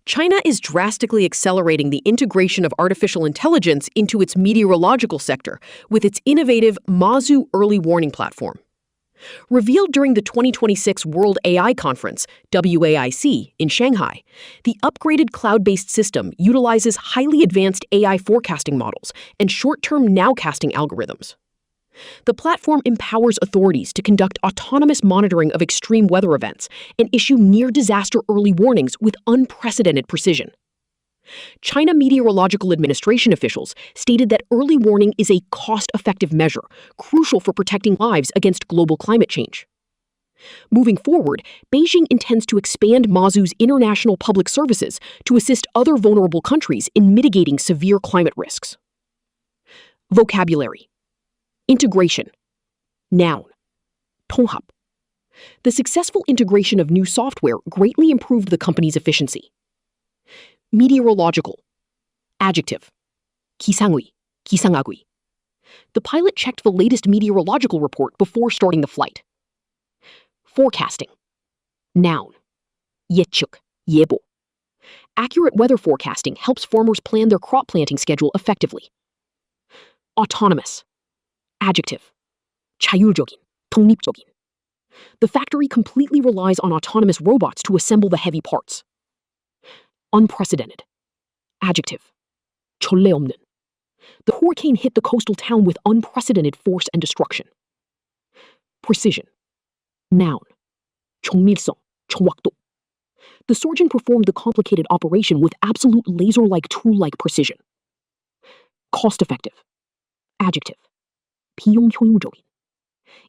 China is drastically accelerating the integration of artificial intelligence into its meteorological sector with its innovative Mazu early warning platform. Revealed during the 2026 World AI Conference, WAIC, in Shanghai, the upgraded cloud-based system utilizes highly advanced AI forecasting models and short-term nowcasting algorithms. The platform empowers authorities to conduct autonomous monitoring of extreme weather events and issue near-disaster early warnings with unprecedented precision. China Meteorological Administration officials stated that early warning is a cost-effective measure, crucial for protecting lives against global climate change. Moving forward, Beijing intends to expand Mazu's international public services to assist other vulnerable countries in mitigating severe climate risks. Vocabulary. Integration. Noun. 통합. The successful integration of new software greatly improved the company's efficiency. Meteorological. Adjective. 기상의, 기상학의. The pilot checked the latest meteorological report before starting the flight. Forecasting. Noun. 예측, 예보. Accurate weather forecasting helps farmers plan their crop planting schedule effectively. Autonomous. Adjective. 자율적인, 독립적인. The factory completely relies on autonomous robots to assemble the heavy parts. Unprecedented. Adjective. 전례 없는. The hurricane hit the coastal town with unprecedented force and destruction. Precision. Noun. 정밀성, 정확도. The surgeon performed the complicated operation with absolute laser-like tool-like precision. Cost-effective. Adjective. 비용 효율적인.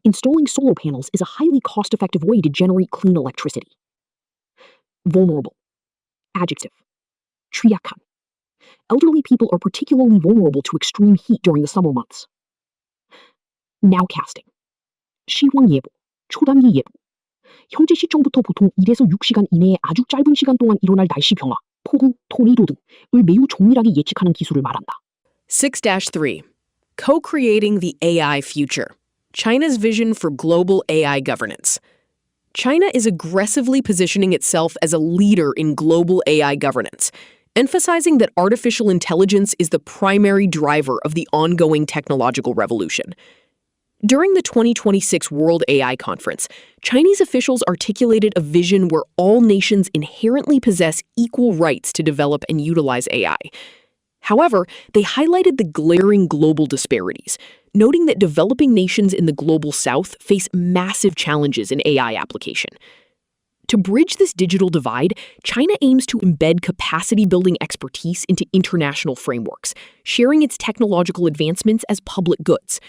Installing solar panels is a highly cost-effective way to generate clean electricity. Vulnerable. Adjective. 취약한. Elderly people are particularly vulnerable to extreme heat during the summer months. Nowcasting. 시황 예보, 초단기 예보. 현재 시점부터 보통 1에서 6시간 이내에 아주 짧은 시간 동안 일어날 날씨 변화, 폭우, 토네이도 등을 매우 정밀하게 예측하는 기술을 말한다. 6-3. Co-creating the AI future. China's vision for global AI governance. China is aggressively positioning itself as a leader in global AI governance, emphasizing that artificial intelligence is the primary driver of the ongoing technological revolution. During the 2026 World AI Conference, Chinese officials articulated a vision where all nations inherently possess equal rights to develop and utilize AI. However, they highlighted the glaring global disparities, noting that developing nations in the global south face massive challenges in AI application. To bridge this digital divide, China aims to embed capacity-building expertise into international frameworks, sharing its technological advancements as public goods.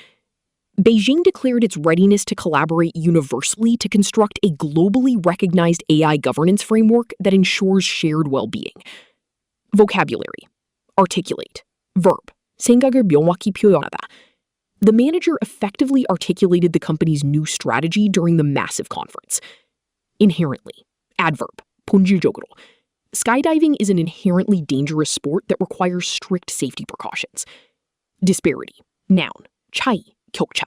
Beijing declared its readiness to collaborate universally to construct a globally recognized AI governance framework that ensures shared well-being. Vocabulary. Articulate. Verb. 생각을 명확히 표현하다. The manager effectively articulated the company's new strategy during the massive conference. Inherently. Adverb. 본질적으로. Skydiving is an inherently dangerous sport that requires strict safety precautions. Disparity. Noun. 차이. 격차.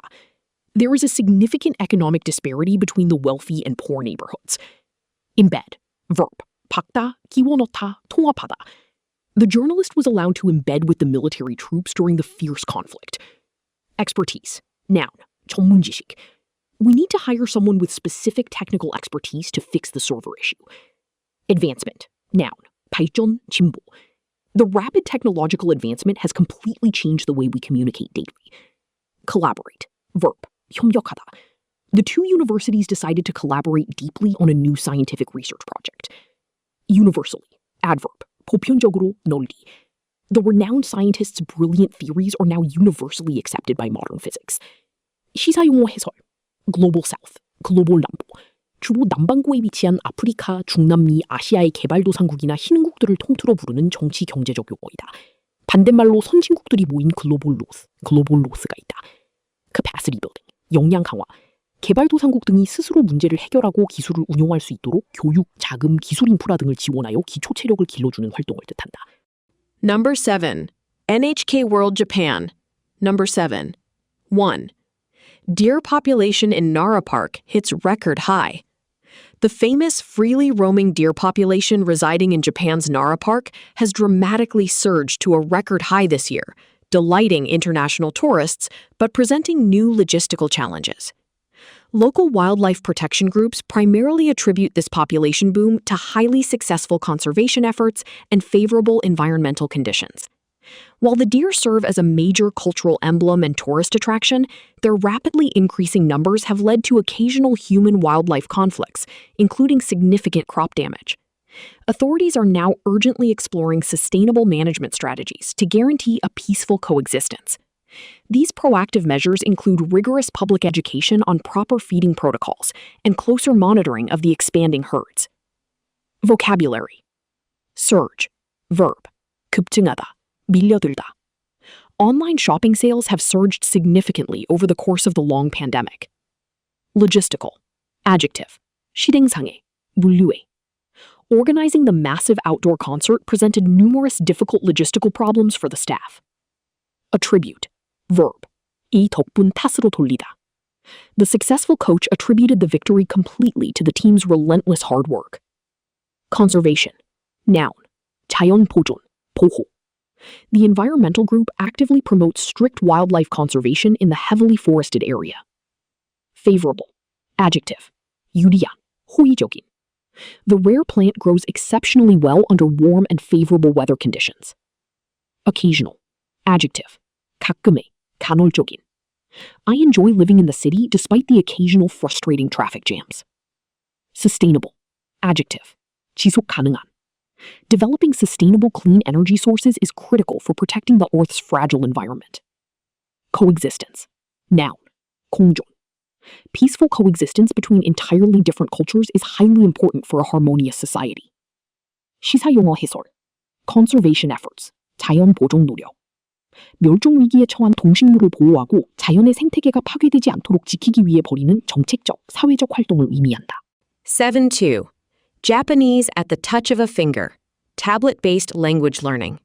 There is a significant economic disparity between the wealthy and poor neighborhoods. Embed. Verb. 박다, 끼워 넣다, 통합하다. The journalist was allowed to embed with the military troops during the fierce conflict. Expertise. Noun. 전문 지식. We need to hire someone with specific technical expertise to fix the server issue. Advancement. Noun. 발전, 진보. The rapid technological advancement has completely changed the way we communicate daily. Collaborate. Verb. 협력하다. The two universities decided to collaborate deeply on a new scientific research project. Universally. Adverb. 보편적으로, 널리. The renowned scientists' brilliant theories are now universally accepted by modern physics. 시사용어 해설. Global South, 글로벌 남부. 주로 남반구에 위치한 아프리카, 중남미, 아시아의 개발도상국이나 신흥국들을 통틀어 부르는 정치 경제적 용어이다. 반대말로 선진국들이 모인 글로벌 노스가 있다. Capacity building, 역량 강화. 개발도상국 등이 스스로 문제를 해결하고 기술을 운용할 수 있도록 교육, 자금, 기술 인프라 등을 지원하여 기초 체력을 길러주는 활동을 뜻한다. Number 7. NHK World Japan. Number 7. 1. Deer population in Nara Park hits record high. The famous freely roaming deer population residing in Japan's Nara Park has dramatically surged to a record high this year, delighting international tourists but presenting new logistical challenges. Local wildlife protection groups primarily attribute this population boom to highly successful conservation efforts and favorable environmental conditions. While the deer serve as a major cultural emblem and tourist attraction, their rapidly increasing numbers have led to occasional human-wildlife conflicts, including significant crop damage. Authorities are now urgently exploring sustainable management strategies to guarantee a peaceful coexistence. These proactive measures include rigorous public education on proper feeding protocols and closer monitoring of the expanding herds. Vocabulary. surge, verb, 급증하다, 밀려들다. Online shopping sales have surged significantly over the course of the long pandemic. Logistical, adjective, 실행상에, 물류에. Organizing the massive outdoor concert presented numerous difficult logistical problems for the staff. Attribute, verb, 이 덕분 탓으로 돌리다. The successful coach attributed the victory completely to the team's relentless hard work. Conservation, noun, 자연 보존, 보호. The environmental group actively promotes strict wildlife conservation in the heavily forested area. Favorable, adjective, 유리한, 호의적인. The rare plant grows exceptionally well under warm and favorable weather conditions. Occasional, adjective, 가끔의, 간헐적인. I enjoy living in the city despite the occasional frustrating traffic jams. Sustainable, adjective, 지속 가능한. Developing sustainable clean energy sources is critical for protecting the Earth's fragile environment. Coexistence, noun, 공존. Peaceful coexistence between entirely different cultures is highly important for a harmonious society. 시사용어 해설, conservation efforts, 자연 보존 노력. 멸종 위기에 처한 동식물을 보호하고 자연의 생태계가 파괴되지 않도록 지키기 위해 벌이는 정책적, 사회적 활동을 의미한다. 7.2. Japanese at the touch of a finger. Tablet-based language learning.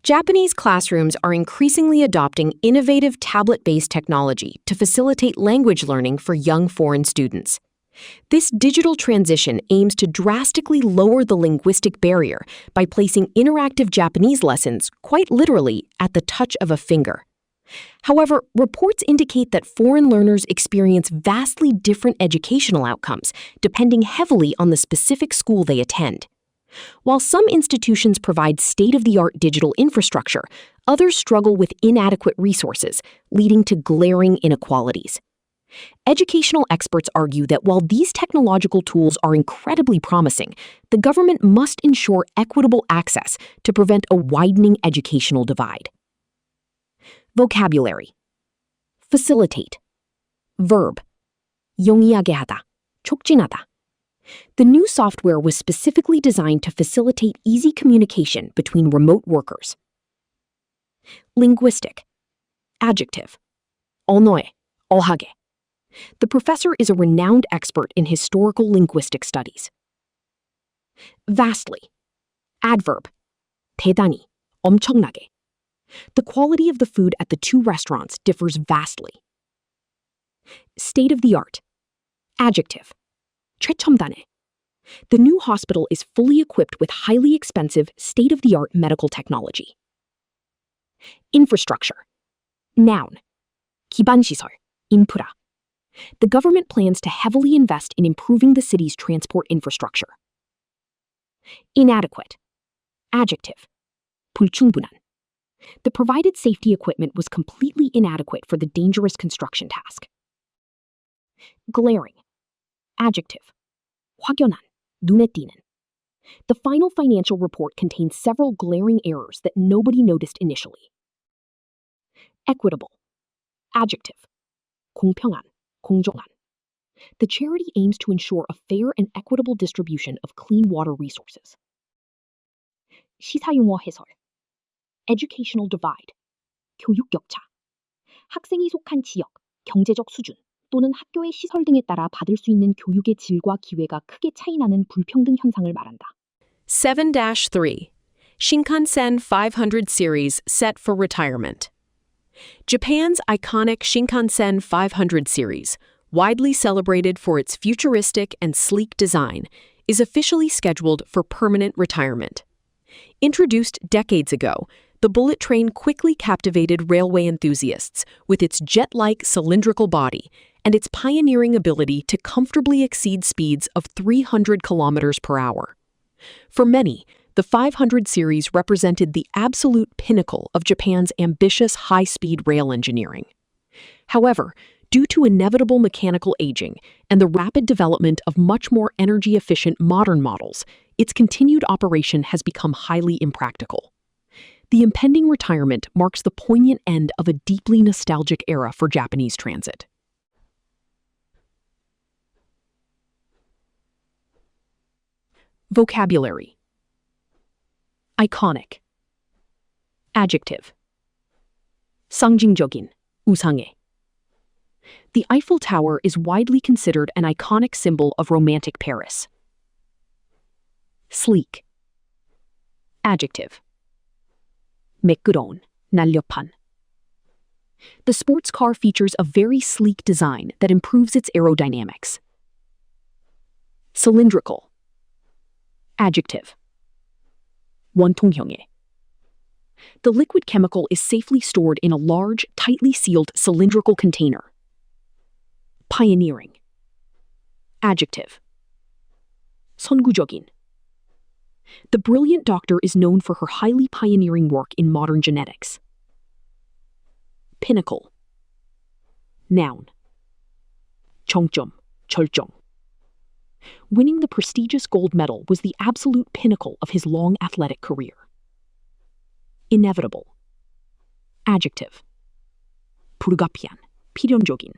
Japanese classrooms are increasingly adopting innovative tablet-based technology to facilitate language learning for young foreign students. This digital transition aims to drastically lower the linguistic barrier by placing interactive Japanese lessons, quite literally, at the touch of a finger. However, reports indicate that foreign learners experience vastly different educational outcomes, depending heavily on the specific school they attend. While some institutions provide state-of-the-art digital infrastructure, others struggle with inadequate resources, leading to glaring inequalities. Educational experts argue that while these technological tools are incredibly promising, the government must ensure equitable access to prevent a widening educational divide. Vocabulary. Facilitate. Verb. 용이하게 하다, 촉진하다. The new software was specifically designed to facilitate easy communication between remote workers. Linguistic. Adjective. 언어에, 어학에. The professor is a renowned expert in historical linguistic studies. Vastly. Adverb. 대단히, 엄청나게. The quality of the food at the two restaurants differs vastly. State-of-the-art. Adjective. 최첨단의. The new hospital is fully equipped with highly expensive, state-of-the-art medical technology. Infrastructure. Noun. 기반시설, 인프라. The government plans to heavily invest in improving the city's transport infrastructure. Inadequate. Adjective. 불충분한. The provided safety equipment was completely inadequate for the dangerous construction task. Glaring. Adjective. 확연한, 눈에 띄는. The final financial report contains several glaring errors that nobody noticed initially. Equitable. Adjective. 공평한, 공정한. The charity aims to ensure a fair and equitable distribution of clean water resources. 시사용어 해설. Educational divide. 교육 격차. 학생이 속한 지역, 경제적 수준 또는 학교의 시설 등에 따라 받을 수 있는 교육의 질과 기회가 크게 차이나는 불평등 현상을 말한다. 7-3. Shinkansen 500 series set for retirement. Japan's iconic Shinkansen 500 series, widely celebrated for its futuristic and sleek design, is officially scheduled for permanent retirement. Introduced decades ago, the bullet train quickly captivated railway enthusiasts with its jet-like cylindrical body and its pioneering ability to comfortably exceed speeds of 300 kilometers per hour. For many, the 500 series represented the absolute pinnacle of Japan's ambitious high-speed rail engineering. However, due to inevitable mechanical aging and the rapid development of much more energy-efficient modern models, its continued operation has become highly impractical. The impending retirement marks the poignant end of a deeply nostalgic era for Japanese transit. Vocabulary. Iconic. Adjective. 상징적인, 우상해. The Eiffel Tower is widely considered an iconic symbol of romantic Paris. Sleek. Adjective. 매끄러운, 날렵한. The sports car features a very sleek design that improves its aerodynamics. Cylindrical. Adjective. 원통형의. The liquid chemical is safely stored in a large, tightly sealed cylindrical container. Pioneering. Adjective. 선구적인. The brilliant doctor is known for her highly pioneering work in modern genetics. Pinnacle. Noun. 정점, 절정. Winning the prestigious gold medal was the absolute pinnacle of his long athletic career. Inevitable. Adjective. 불가피한, 필연적인.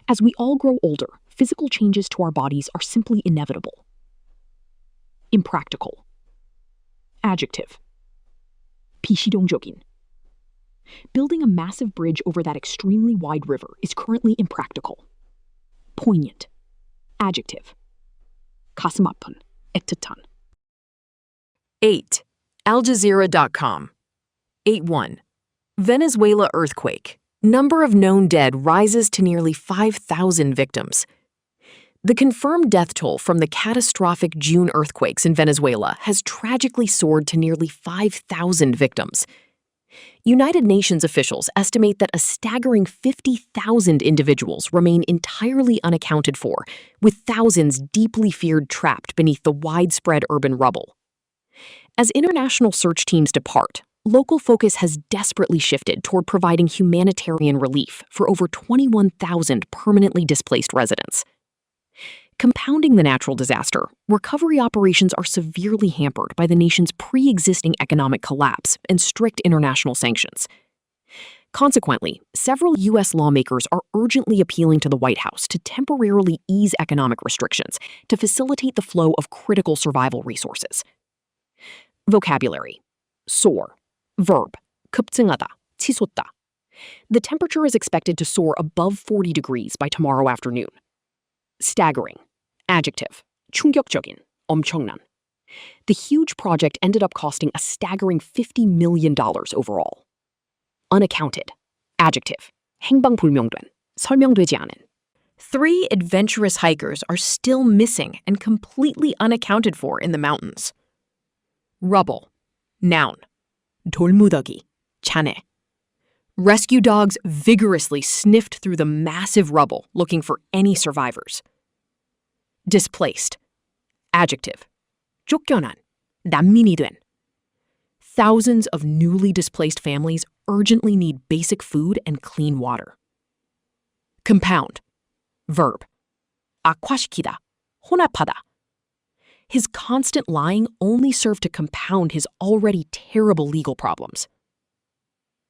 As we all grow older, physical changes to our bodies are simply inevitable. Impractical. Adjective. 비실용적인. Building a massive bridge over that extremely wide river is currently impractical. Poignant. Adjective. 가슴 아픈, 애틋한. 8. AlJazeera.com. 8.1. Venezuela earthquake. Number of known dead rises to nearly 5,000 victims. The confirmed death toll from the catastrophic June earthquakes in Venezuela has tragically soared to nearly 5,000 victims. United Nations officials estimate that a staggering 50,000 individuals remain entirely unaccounted for, with thousands deeply feared trapped beneath the widespread urban rubble. As international search teams depart, local focus has desperately shifted toward providing humanitarian relief for over 21,000 permanently displaced residents. Compounding the natural disaster, recovery operations are severely hampered by the nation's pre-existing economic collapse and strict international sanctions. Consequently, several U.S. lawmakers are urgently appealing to the White House to temporarily ease economic restrictions to facilitate the flow of critical survival resources. Vocabulary. soar. Verb. 급증하다, 치솟다. The temperature is expected to soar above 40 degrees by tomorrow afternoon. Staggering. Adjective. 충격적인, 엄청난. The huge project ended up costing a staggering $50 million overall. Unaccounted. Adjective. 행방불명된, 설명되지 않은. 3 adventurous hikers are still missing and completely unaccounted for in the mountains. Rubble. Noun. 돌무더기, 잔해. Rescue dogs vigorously sniffed through the massive rubble looking for any survivors. Displaced. Adjective. 쫓겨난, 난민이 된. Thousands of newly displaced families urgently need basic food and clean water. Compound. Verb. 악화시키다, 혼합하다. His constant lying only served to compound his already terrible legal problems.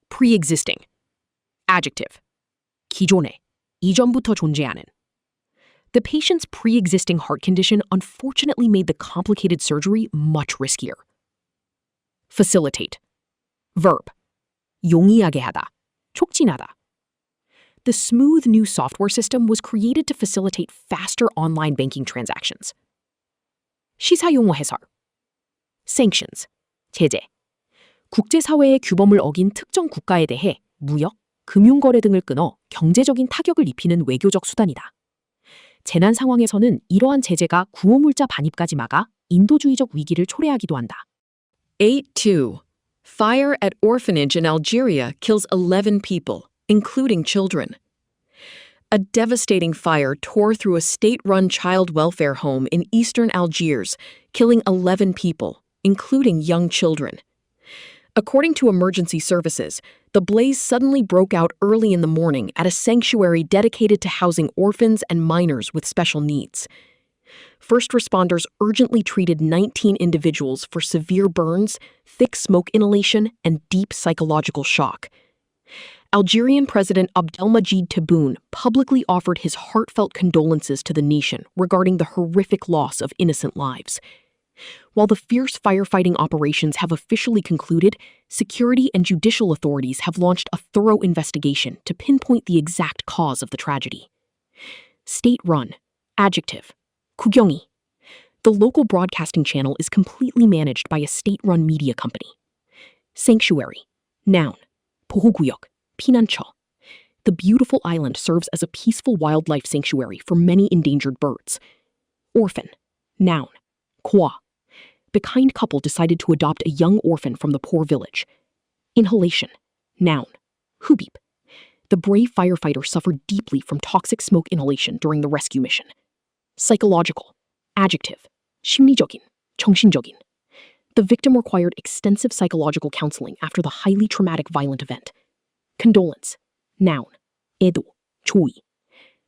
Pre-existing. Adjective. 기존에, 이전부터 존재하는. The patient's pre-existing heart condition unfortunately made the complicated surgery much riskier. Facilitate. Verb. 용이하게 하다, 촉진하다. The smooth new software system was created to facilitate faster online banking transactions. 시사용어 해설. Sanctions. 제재. 국제사회의 규범을 어긴 특정 국가에 대해 무역, 금융거래 등을 끊어 경제적인 타격을 입히는 외교적 수단이다. 재난 상황에서는 이러한 제재가 구호물자 반입까지 막아 인도주의적 위기를 초래하기도 한다. 8.2. Fire at orphanage in Algeria kills 11 people, including children. A devastating fire tore through a state-run child welfare home in eastern Algiers, killing 11 people, including young children. According to emergency services, the blaze suddenly broke out early in the morning at a sanctuary dedicated to housing orphans and minors with special needs. First responders urgently treated 19 individuals for severe burns, thick smoke inhalation, and deep psychological shock. Algerian President Abdelmajid Tebboune publicly offered his heartfelt condolences to the nation regarding the horrific loss of innocent lives. While the fierce firefighting operations have officially concluded, security and judicial authorities have launched a thorough investigation to pinpoint the exact cause of the tragedy. State-run. Adjective. 구경이. The local broadcasting channel is completely managed by a state-run media company. Sanctuary. Noun. 보호구역. 피난처. The beautiful island serves as a peaceful wildlife sanctuary for many endangered birds. Orphan. Noun. 고아. The kind couple decided to adopt a young orphan from the poor village. Inhalation. Noun. 흡입. The brave firefighter suffered deeply from toxic smoke inhalation during the rescue mission. Psychological. Adjective. 심리적인, 정신적인. The victim required extensive psychological counseling after the highly traumatic violent event. Condolence. Noun. 애도, 조의.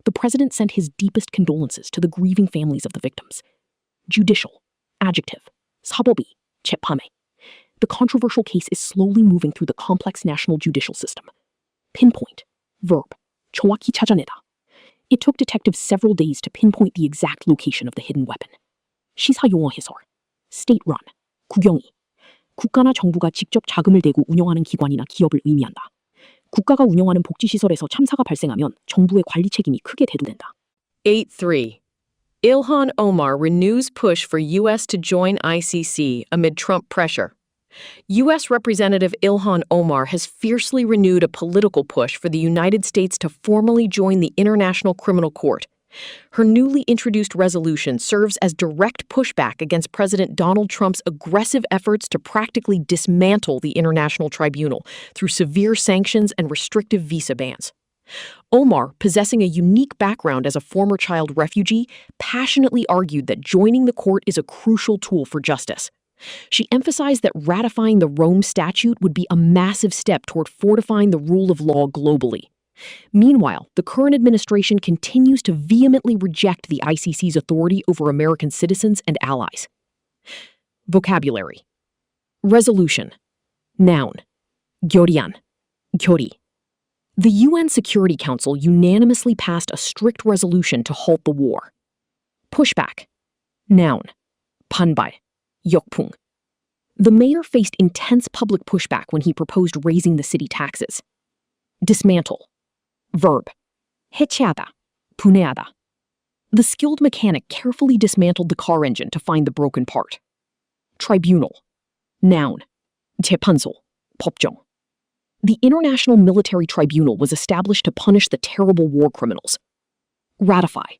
The president sent his deepest condolences to the grieving families of the victims. Judicial. Adjective. 사법이, 재판에. The controversial case is slowly moving through the complex national judicial system. Pinpoint. Verb. 정확히 찾아내다. It took detectives several days to pinpoint the exact location of the hidden weapon. 시사용어 해설. State-run. 국영이. 국가나 정부가 직접 자금을 대고 운영하는 기관이나 기업을 의미한다. 국가가 운영하는 복지시설에서 참사가 발생하면 정부의 관리 책임이 크게 대두된다. 8.3. Ilhan Omar renews push for U.S. to join ICC amid Trump pressure. U.S. Representative Ilhan Omar has fiercely renewed a political push for the United States to formally join the International Criminal Court. Her newly introduced resolution serves as direct pushback against President Donald Trump's aggressive efforts to practically dismantle the International Tribunal through severe sanctions and restrictive visa bans. Omar, possessing a unique background as a former child refugee, passionately argued that joining the court is a crucial tool for justice. She emphasized that ratifying the Rome Statute would be a massive step toward fortifying the rule of law globally. Meanwhile, the current administration continues to vehemently reject the ICC's authority over American citizens and allies. Vocabulary. Resolution. Noun. 결의안. 결의. The UN Security Council unanimously passed a strict resolution to halt the war. Pushback. Noun. 반발. 역풍. The mayor faced intense public pushback when he proposed raising the city taxes. Dismantle. Verb. 해체하다. 분해하다. The skilled mechanic carefully dismantled the car engine to find the broken part. Tribunal. Noun. 재판소. 법정. The International Military Tribunal was established to punish the terrible war criminals. Ratify.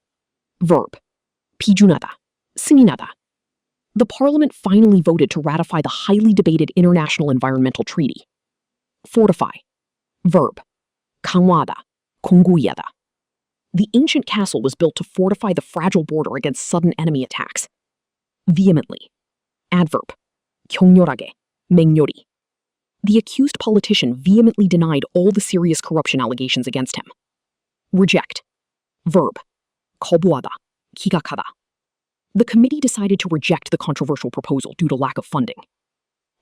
Verb.批准하다. 승인하다. The parliament finally voted to ratify the highly debated International Environmental Treaty. Fortify. Verb. 강화하다. 공고히 하다. The ancient castle was built to fortify the fragile border against sudden enemy attacks. Vehemently. Adverb. 격렬하게. 맹렬히. The accused politician vehemently denied all the serious corruption allegations against him. Reject. Verb. 거부하다. 기각하다. The committee decided to reject the controversial proposal due to lack of funding.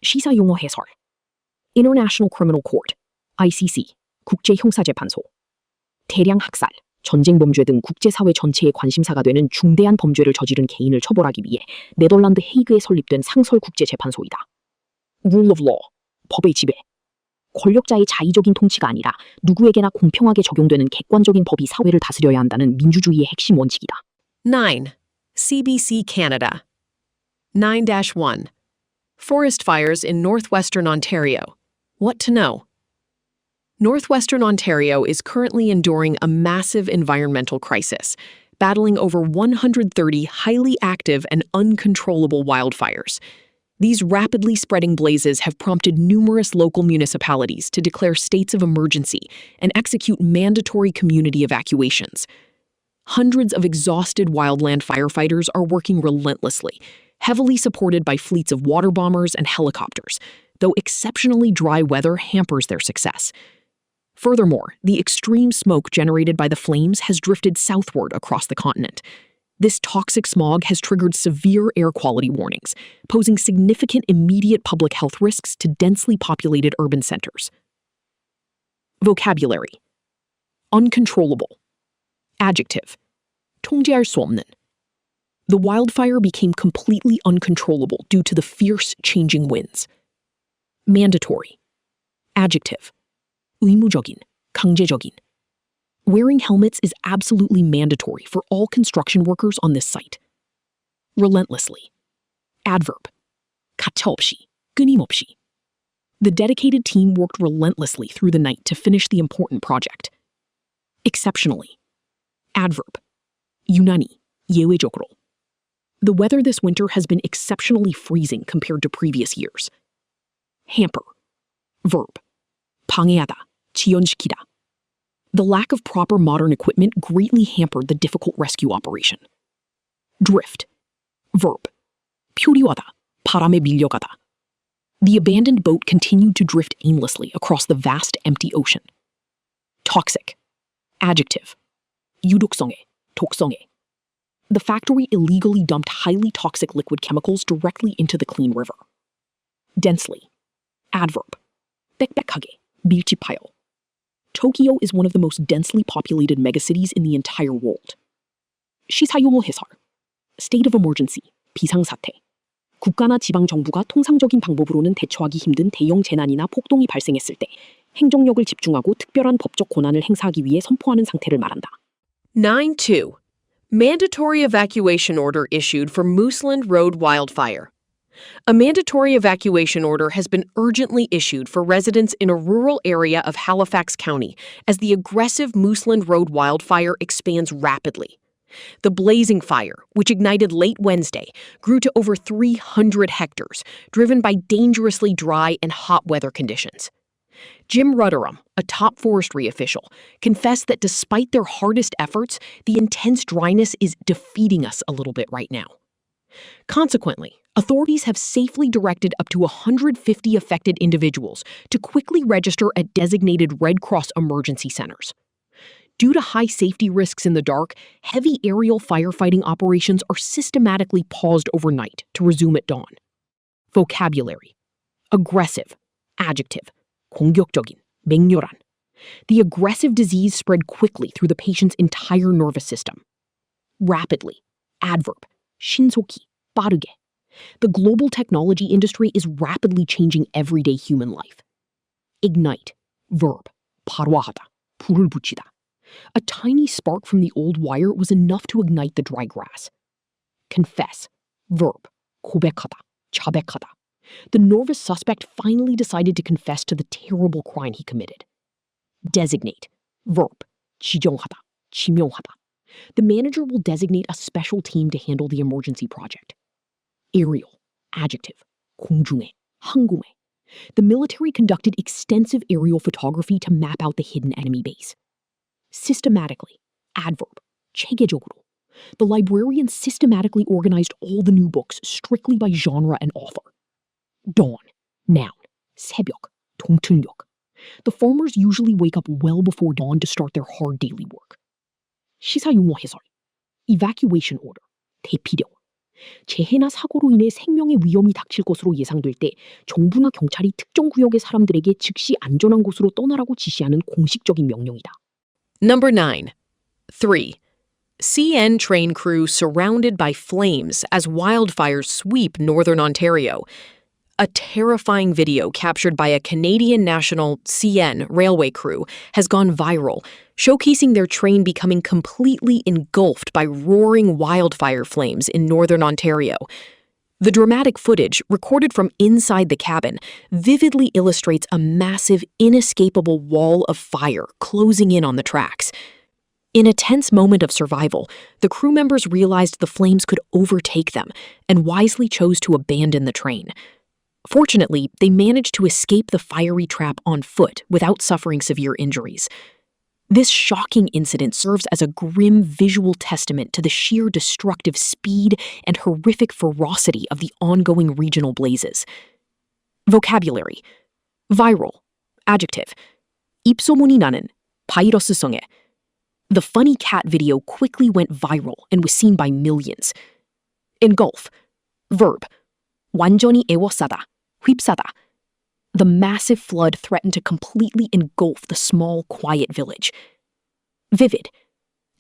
시사용어 해설. International Criminal Court, ICC, 국제형사재판소. 대량 학살, 전쟁 범죄 등 국제사회 전체의 관심사가 되는 중대한 범죄를 저지른 개인을 처벌하기 위해 네덜란드 헤이그에 설립된 상설국제재판소이다. Rule of law, 법의 지배. 권력자의 자의적인 통치가 아니라 누구에게나 공평하게 적용되는 객관적인 법이 사회를 다스려야 한다는 민주주의의 핵심 원칙이다. 9. CBC Canada. 9-1. Forest fires in northwestern Ontario. What to know? Northwestern Ontario is currently enduring a massive environmental crisis, battling over 130 highly active and uncontrollable wildfires. These rapidly spreading blazes have prompted numerous local municipalities to declare states of emergency and execute mandatory community evacuations. Hundreds of exhausted wildland firefighters are working relentlessly, heavily supported by fleets of water bombers and helicopters, though exceptionally dry weather hampers their success. Furthermore, the extreme smoke generated by the flames has drifted southward across the continent. This toxic smog has triggered severe air quality warnings, posing significant immediate public health risks to densely populated urban centers. Vocabulary. Uncontrollable. Adjective. 통제할 수 없는. The wildfire became completely uncontrollable due to the fierce changing winds. Mandatory. Adjective. 의무적인, 강제적인. Wearing helmets is absolutely mandatory for all construction workers on this site. Relentlessly. Adverb. 가차없이, 끊임없이. The dedicated team worked relentlessly through the night to finish the important project. Exceptionally. Adverb. 유난히, 예외적으로. The weather this winter has been exceptionally freezing compared to previous years. Hamper. Verb. 방해하다, 지연시키다. The lack of proper modern equipment greatly hampered the difficult rescue operation. Drift. Verb. 표류하다, 바람에 밀려가다. The abandoned boat continued to drift aimlessly across the vast empty ocean. Toxic. Adjective. 유독성애, 독성애. The factory illegally dumped highly toxic liquid chemicals directly into the clean river. Densely. Adverb. 빽빽하게, 밀집하여. Tokyo is one of the most densely populated megacities in the entire world. 시사용어 해설. State of emergency, 비상사태. 국가나 지방 정부가 통상적인 방법으로는 대처하기 힘든 대형 재난이나 폭동이 발생했을 때 행정력을 집중하고 특별한 법적 권한을 행사하기 위해 선포하는 상태를 말한다. 9.2. Mandatory evacuation order issued for Mooseland Road wildfire. A mandatory evacuation order has been urgently issued for residents in a rural area of Halifax County as the aggressive Mooseland Road wildfire expands rapidly. The blazing fire, which ignited late Wednesday, grew to over 300 hectares, driven by dangerously dry and hot weather conditions. Jim Rudderham, a top forestry official, confessed that despite their hardest efforts, the intense dryness is defeating us a little bit right now. Consequently, authorities have safely directed up to 150 affected individuals to quickly register at designated Red Cross emergency centers. Due to high safety risks in the dark, heavy aerial firefighting operations are systematically paused overnight to resume at dawn. Vocabulary. Aggressive. Adjective. 공격적인, 맹렬한. The aggressive disease spread quickly through the patient's entire nervous system. Rapidly. Adverb. 신속히, 빠르게. The global technology industry is rapidly changing everyday human life. Ignite. Verb. 발화하다, 불을 붙이다. A tiny spark from the old wire was enough to ignite the dry grass. Confess. Verb. 고백하다, 자백하다. The nervous suspect finally decided to confess to the terrible crime he committed. Designate. Verb. 지정하다, 지명하다. The manager will designate a special team to handle the emergency project. Aerial. Adjective. 공중에, 항공에. The military conducted extensive aerial photography to map out the hidden enemy base. Systematically. Adverb. 체계적으로. The librarian systematically organized all the new books strictly by genre and author. Dawn. Noun. 새벽. 동틀녘. The farmers usually wake up well before dawn to start their hard daily work. 시사용어 해설. Evacuation order. 대피령. 재해나 사고로 인해 생명의 위험이 닥칠 것으로 예상될 때 정부나 경찰이 특정 구역의 사람들에게 즉시 안전한 곳으로 떠나라고 지시하는 공식적인 명령이다. Number 9. 3. CN train crew surrounded by flames as wildfires sweep northern Ontario. A terrifying video captured by a Canadian National CN railway crew has gone viral, showcasing their train becoming completely engulfed by roaring wildfire flames in northern Ontario. The dramatic footage, recorded from inside the cabin, vividly illustrates a massive, inescapable wall of fire closing in on the tracks. In a tense moment of survival, the crew members realized the flames could overtake them and wisely chose to abandon the train. Fortunately, they managed to escape the fiery trap on foot without suffering severe injuries. This shocking incident serves as a grim visual testament to the sheer destructive speed and horrific ferocity of the ongoing regional blazes. Vocabulary. Viral. Adjective. 입소문이 나는. 바이러스성에. The funny cat video quickly went viral and was seen by millions. Engulf. Verb. 완전히 에워싸다. 휩싸다. The massive flood threatened to completely engulf the small, quiet village. Vivid.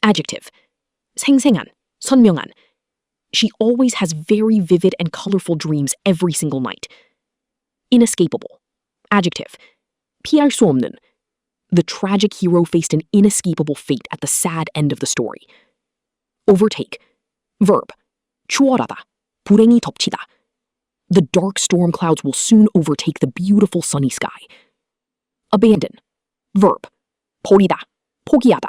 Adjective. 생생한, 선명한. She always has very vivid and colorful dreams every single night. Inescapable. Adjective. 피할 수 없는. The tragic hero faced an inescapable fate at the sad end of the story. Overtake. Verb. 추월하다. 불행이 덮치다. The dark storm clouds will soon overtake the beautiful sunny sky. Abandon. Verb. 버리다. 포기하다.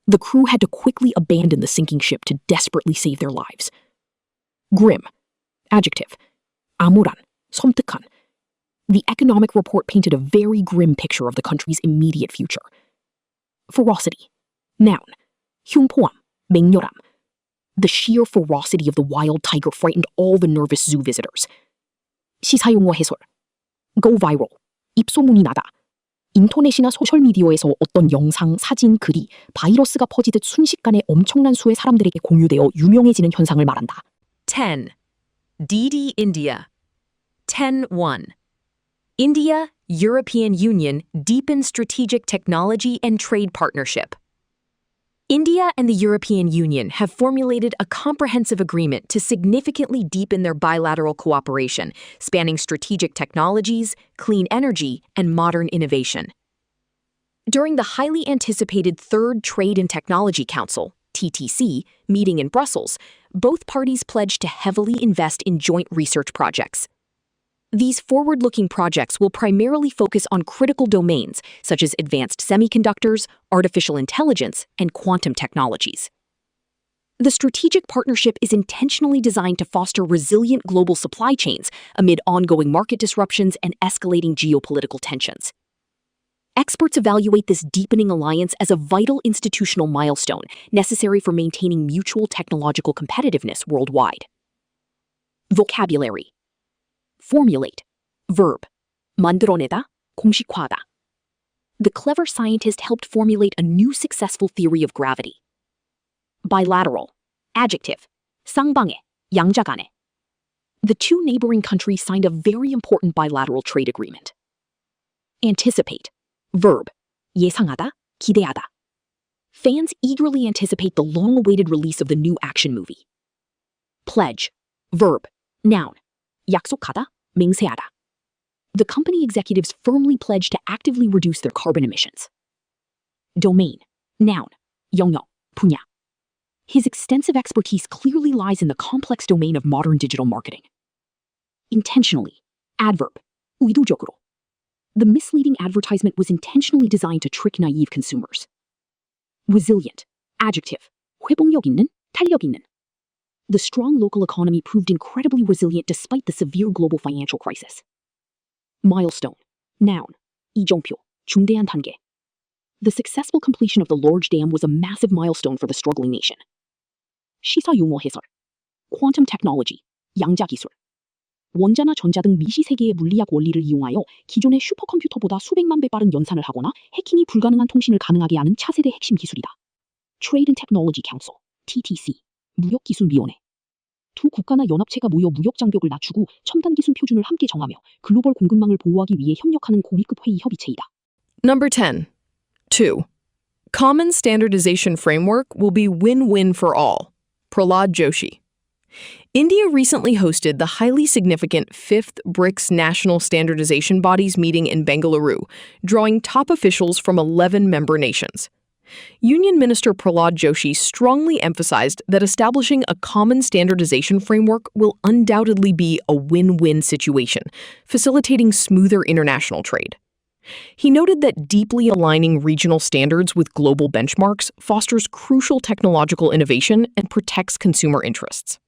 The crew had to quickly abandon the sinking ship to desperately save their lives. Grim. Adjective. 암울한. 섬뜩한. The economic report painted a very grim picture of the country's immediate future. Ferocity. Noun. 흉포함. 맹렬함. The sheer ferocity of the wild tiger frightened all the nervous zoo visitors. 시사용어 해설. Go viral. 입소문이 나다. 인터넷이나 소셜미디어에서 어떤 영상, 사진, 글이 바이러스가 퍼지듯 순식간에 엄청난 수의 사람들에게 공유되어 유명해지는 현상을 말한다. 10. DD India. 10.1. India, European Union deepen strategic technology and trade partnership. India and the European Union have formulated a comprehensive agreement to significantly deepen their bilateral cooperation, spanning strategic technologies, clean energy, and modern innovation. During the highly anticipated Third Trade and Technology Council, TTC, meeting in Brussels, both parties pledged to heavily invest in joint research projects. These forward-looking projects will primarily focus on critical domains such as advanced semiconductors, artificial intelligence, and quantum technologies. The strategic partnership is intentionally designed to foster resilient global supply chains amid ongoing market disruptions and escalating geopolitical tensions. Experts evaluate this deepening alliance as a vital institutional milestone necessary for maintaining mutual technological competitiveness worldwide. Vocabulary. Formulate. Verb. 만들어내다, 공식화하다. The clever scientist helped formulate a new successful theory of gravity. Bilateral. Adjective. 쌍방에, 양자 간에. The two neighboring countries signed a very important bilateral trade agreement. Anticipate. Verb. 예상하다, 기대하다. Fans eagerly anticipate the long-awaited release of the new action movie. Pledge. Verb. Noun. 약속하다, 맹세하다. The company executives firmly pledged to actively reduce their carbon emissions. Domain. Noun. 영역, 분야. His extensive expertise clearly lies in the complex domain of modern digital marketing. Intentionally. Adverb. 의도적으로. The misleading advertisement was intentionally designed to trick naive consumers. Resilient. Adjective. 회복력 있는, 탄력 있는. The strong local economy proved incredibly resilient despite the severe global financial crisis. Milestone. Noun. 이정표. 중대한 단계. The successful completion of the large dam was a massive milestone for the struggling nation. 시사 용어 해설. Quantum technology. 양자 기술. 원자나 전자 등 미시세계의 물리학 원리를 이용하여 기존의 슈퍼컴퓨터보다 수백만 배 빠른 연산을 하거나 해킹이 불가능한 통신을 가능하게 하는 차세대 핵심 기술이다. Trade and Technology Council, TTC. 무역기술위원회. 두 국가나 연합체가 모여 무역 장벽을 낮추고 첨단 기술 표준을 함께 정하며 글로벌 공급망을 보호하기 위해 협력하는 고위급 회의 협의체이다. Number 10. 2. Common standardization framework will be win-win for all. Prahlad Joshi. India recently hosted the highly significant 5th BRICS National Standardization Bodies meeting in Bengaluru, drawing top officials from 11 member nations. Union Minister Prahlad Joshi strongly emphasized that establishing a common standardization framework will undoubtedly be a win-win situation, facilitating smoother international trade. He noted that deeply aligning regional standards with global benchmarks fosters crucial technological innovation and protects consumer interests.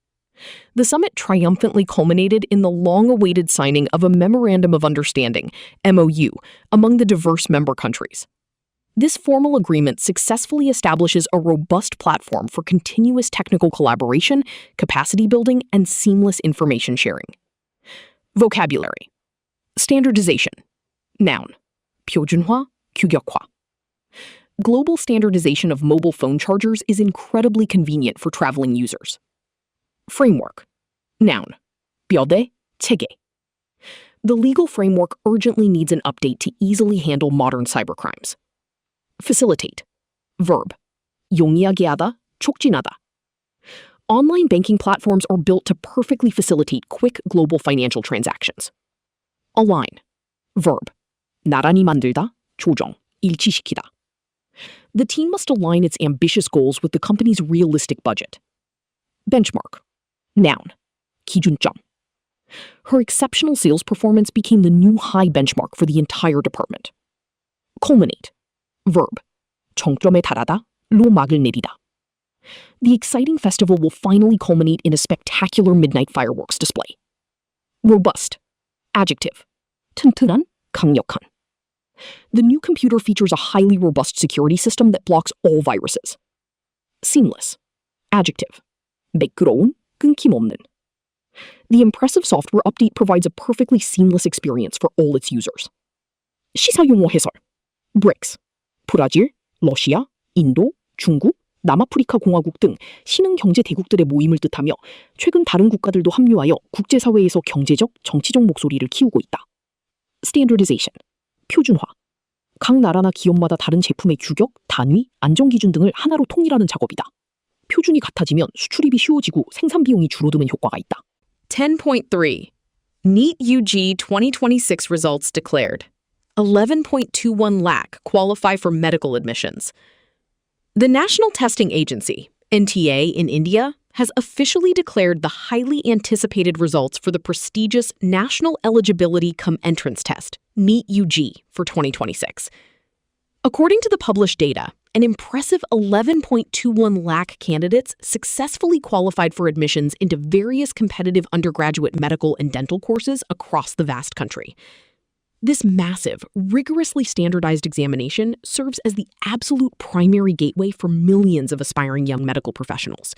The summit triumphantly culminated in the long-awaited signing of a Memorandum of Understanding, MOU, among the diverse member countries. This formal agreement successfully establishes a robust platform for continuous technical collaboration, capacity building, and seamless information sharing. Vocabulary. Standardization. Noun. 표준화, 규격화. Global standardization of mobile phone chargers is incredibly convenient for traveling users. Framework. Noun. 뼈대, 체계. The legal framework urgently needs an update to easily handle modern cybercrimes. Facilitate. Verb. 용이하게 하다, 촉진하다. Online banking platforms are built to perfectly facilitate quick global financial transactions. Align. Verb. 나란히 만들다, 조정, 일치시키다. The team must align its ambitious goals with the company's realistic budget. Benchmark. Noun. 기준점. Her exceptional sales performance became the new high benchmark for the entire department. Culminate. Verb. 정점에 달하다, 로 막을 내리다. The exciting festival will finally culminate in a spectacular midnight fireworks display. Robust. Adjective. 튼튼한, 강력한. The new computer features a highly robust security system that blocks all viruses. Seamless. Adjective. 매끄러운, 끊김없는. The impressive software update provides a perfectly seamless experience for all its users. 시사용어 해설. BRICS. 브라질, 러시아, 인도, 중국, 남아프리카 공화국 등 신흥 경제 대국들의 모임을 뜻하며 최근 다른 국가들도 합류하여 국제사회에서 경제적, 정치적 목소리를 키우고 있다. Standardization. 표준화. 각 나라나 기업마다 다른 제품의 규격, 단위, 안전기준 등을 하나로 통일하는 작업이다. 표준이 같아지면 수출입이 쉬워지고 생산 비용이 줄어드는 효과가 있다. 10.3. NEET UG 2026 results declared. 11.21 lakh qualify for medical admissions. The National Testing Agency, NTA in India, has officially declared the highly anticipated results for the prestigious National Eligibility Cum Entrance Test, NEET UG, for 2026. According to the published data, an impressive 11.21 lakh candidates successfully qualified for admissions into various competitive undergraduate medical and dental courses across the vast country. This massive, rigorously standardized examination serves as the absolute primary gateway for millions of aspiring young medical professionals.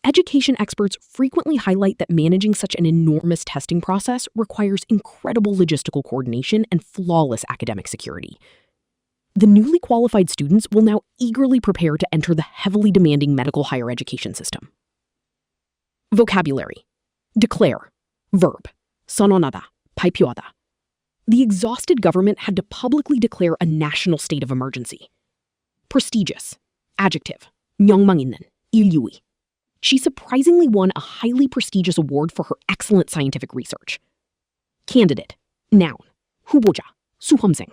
Education experts frequently highlight that managing such an enormous testing process requires incredible logistical coordination and flawless academic security. The newly qualified students will now eagerly prepare to enter the heavily demanding medical higher education system. Vocabulary. Declare. Verb. 선언하다, 발표하다. The exhausted government had to publicly declare a national state of emergency. Prestigious. Adjective. 명망 있는, 인류의. She surprisingly won a highly prestigious award for her excellent scientific research. Candidate. Noun. 후보자, 수험생.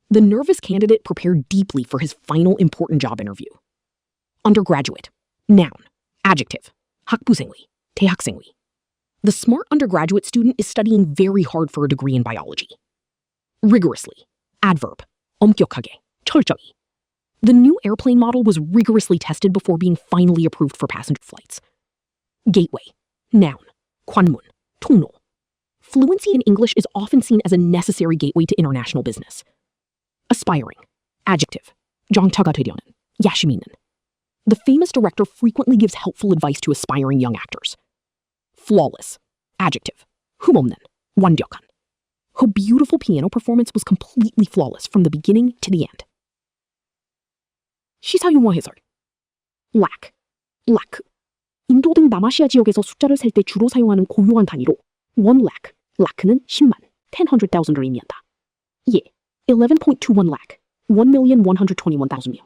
The nervous candidate prepared deeply for his final important job interview. Undergraduate. Noun. Adjective. 학부생의, 대학생의. The smart undergraduate student is studying very hard for a degree in biology. Rigorously. Adverb. 엄격하게, 철저히. The new airplane model was rigorously tested before being finally approved for passenger flights. Gateway. Noun. 관문, 통로. Fluency in English is often seen as a necessary gateway to international business. Aspiring. Adjective. 정타가 되려는, 야심 있는. The famous director frequently gives helpful advice to aspiring young actors. Flawless. Adjective. 흠없는, 완벽한. Her beautiful piano performance was completely flawless from the beginning to the end. 시사용어 해설. lakh. 인도 등 남아시아 지역에서 숫자를 셀 때 주로 사용하는 고유한 단위로 1 lakh, lakh는 10만, 10,000,000을 의미한다. 예, 11.21 lakh, 1,121,000명.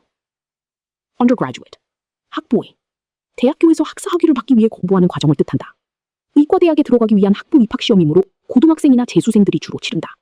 Undergraduate. 학부에. 대학교에서 학사 학위를 받기 위해 공부하는 과정을 뜻한다. 의과대학에 들어가기 위한 학부 입학 시험이므로 고등학생이나 재수생들이 주로 치른다.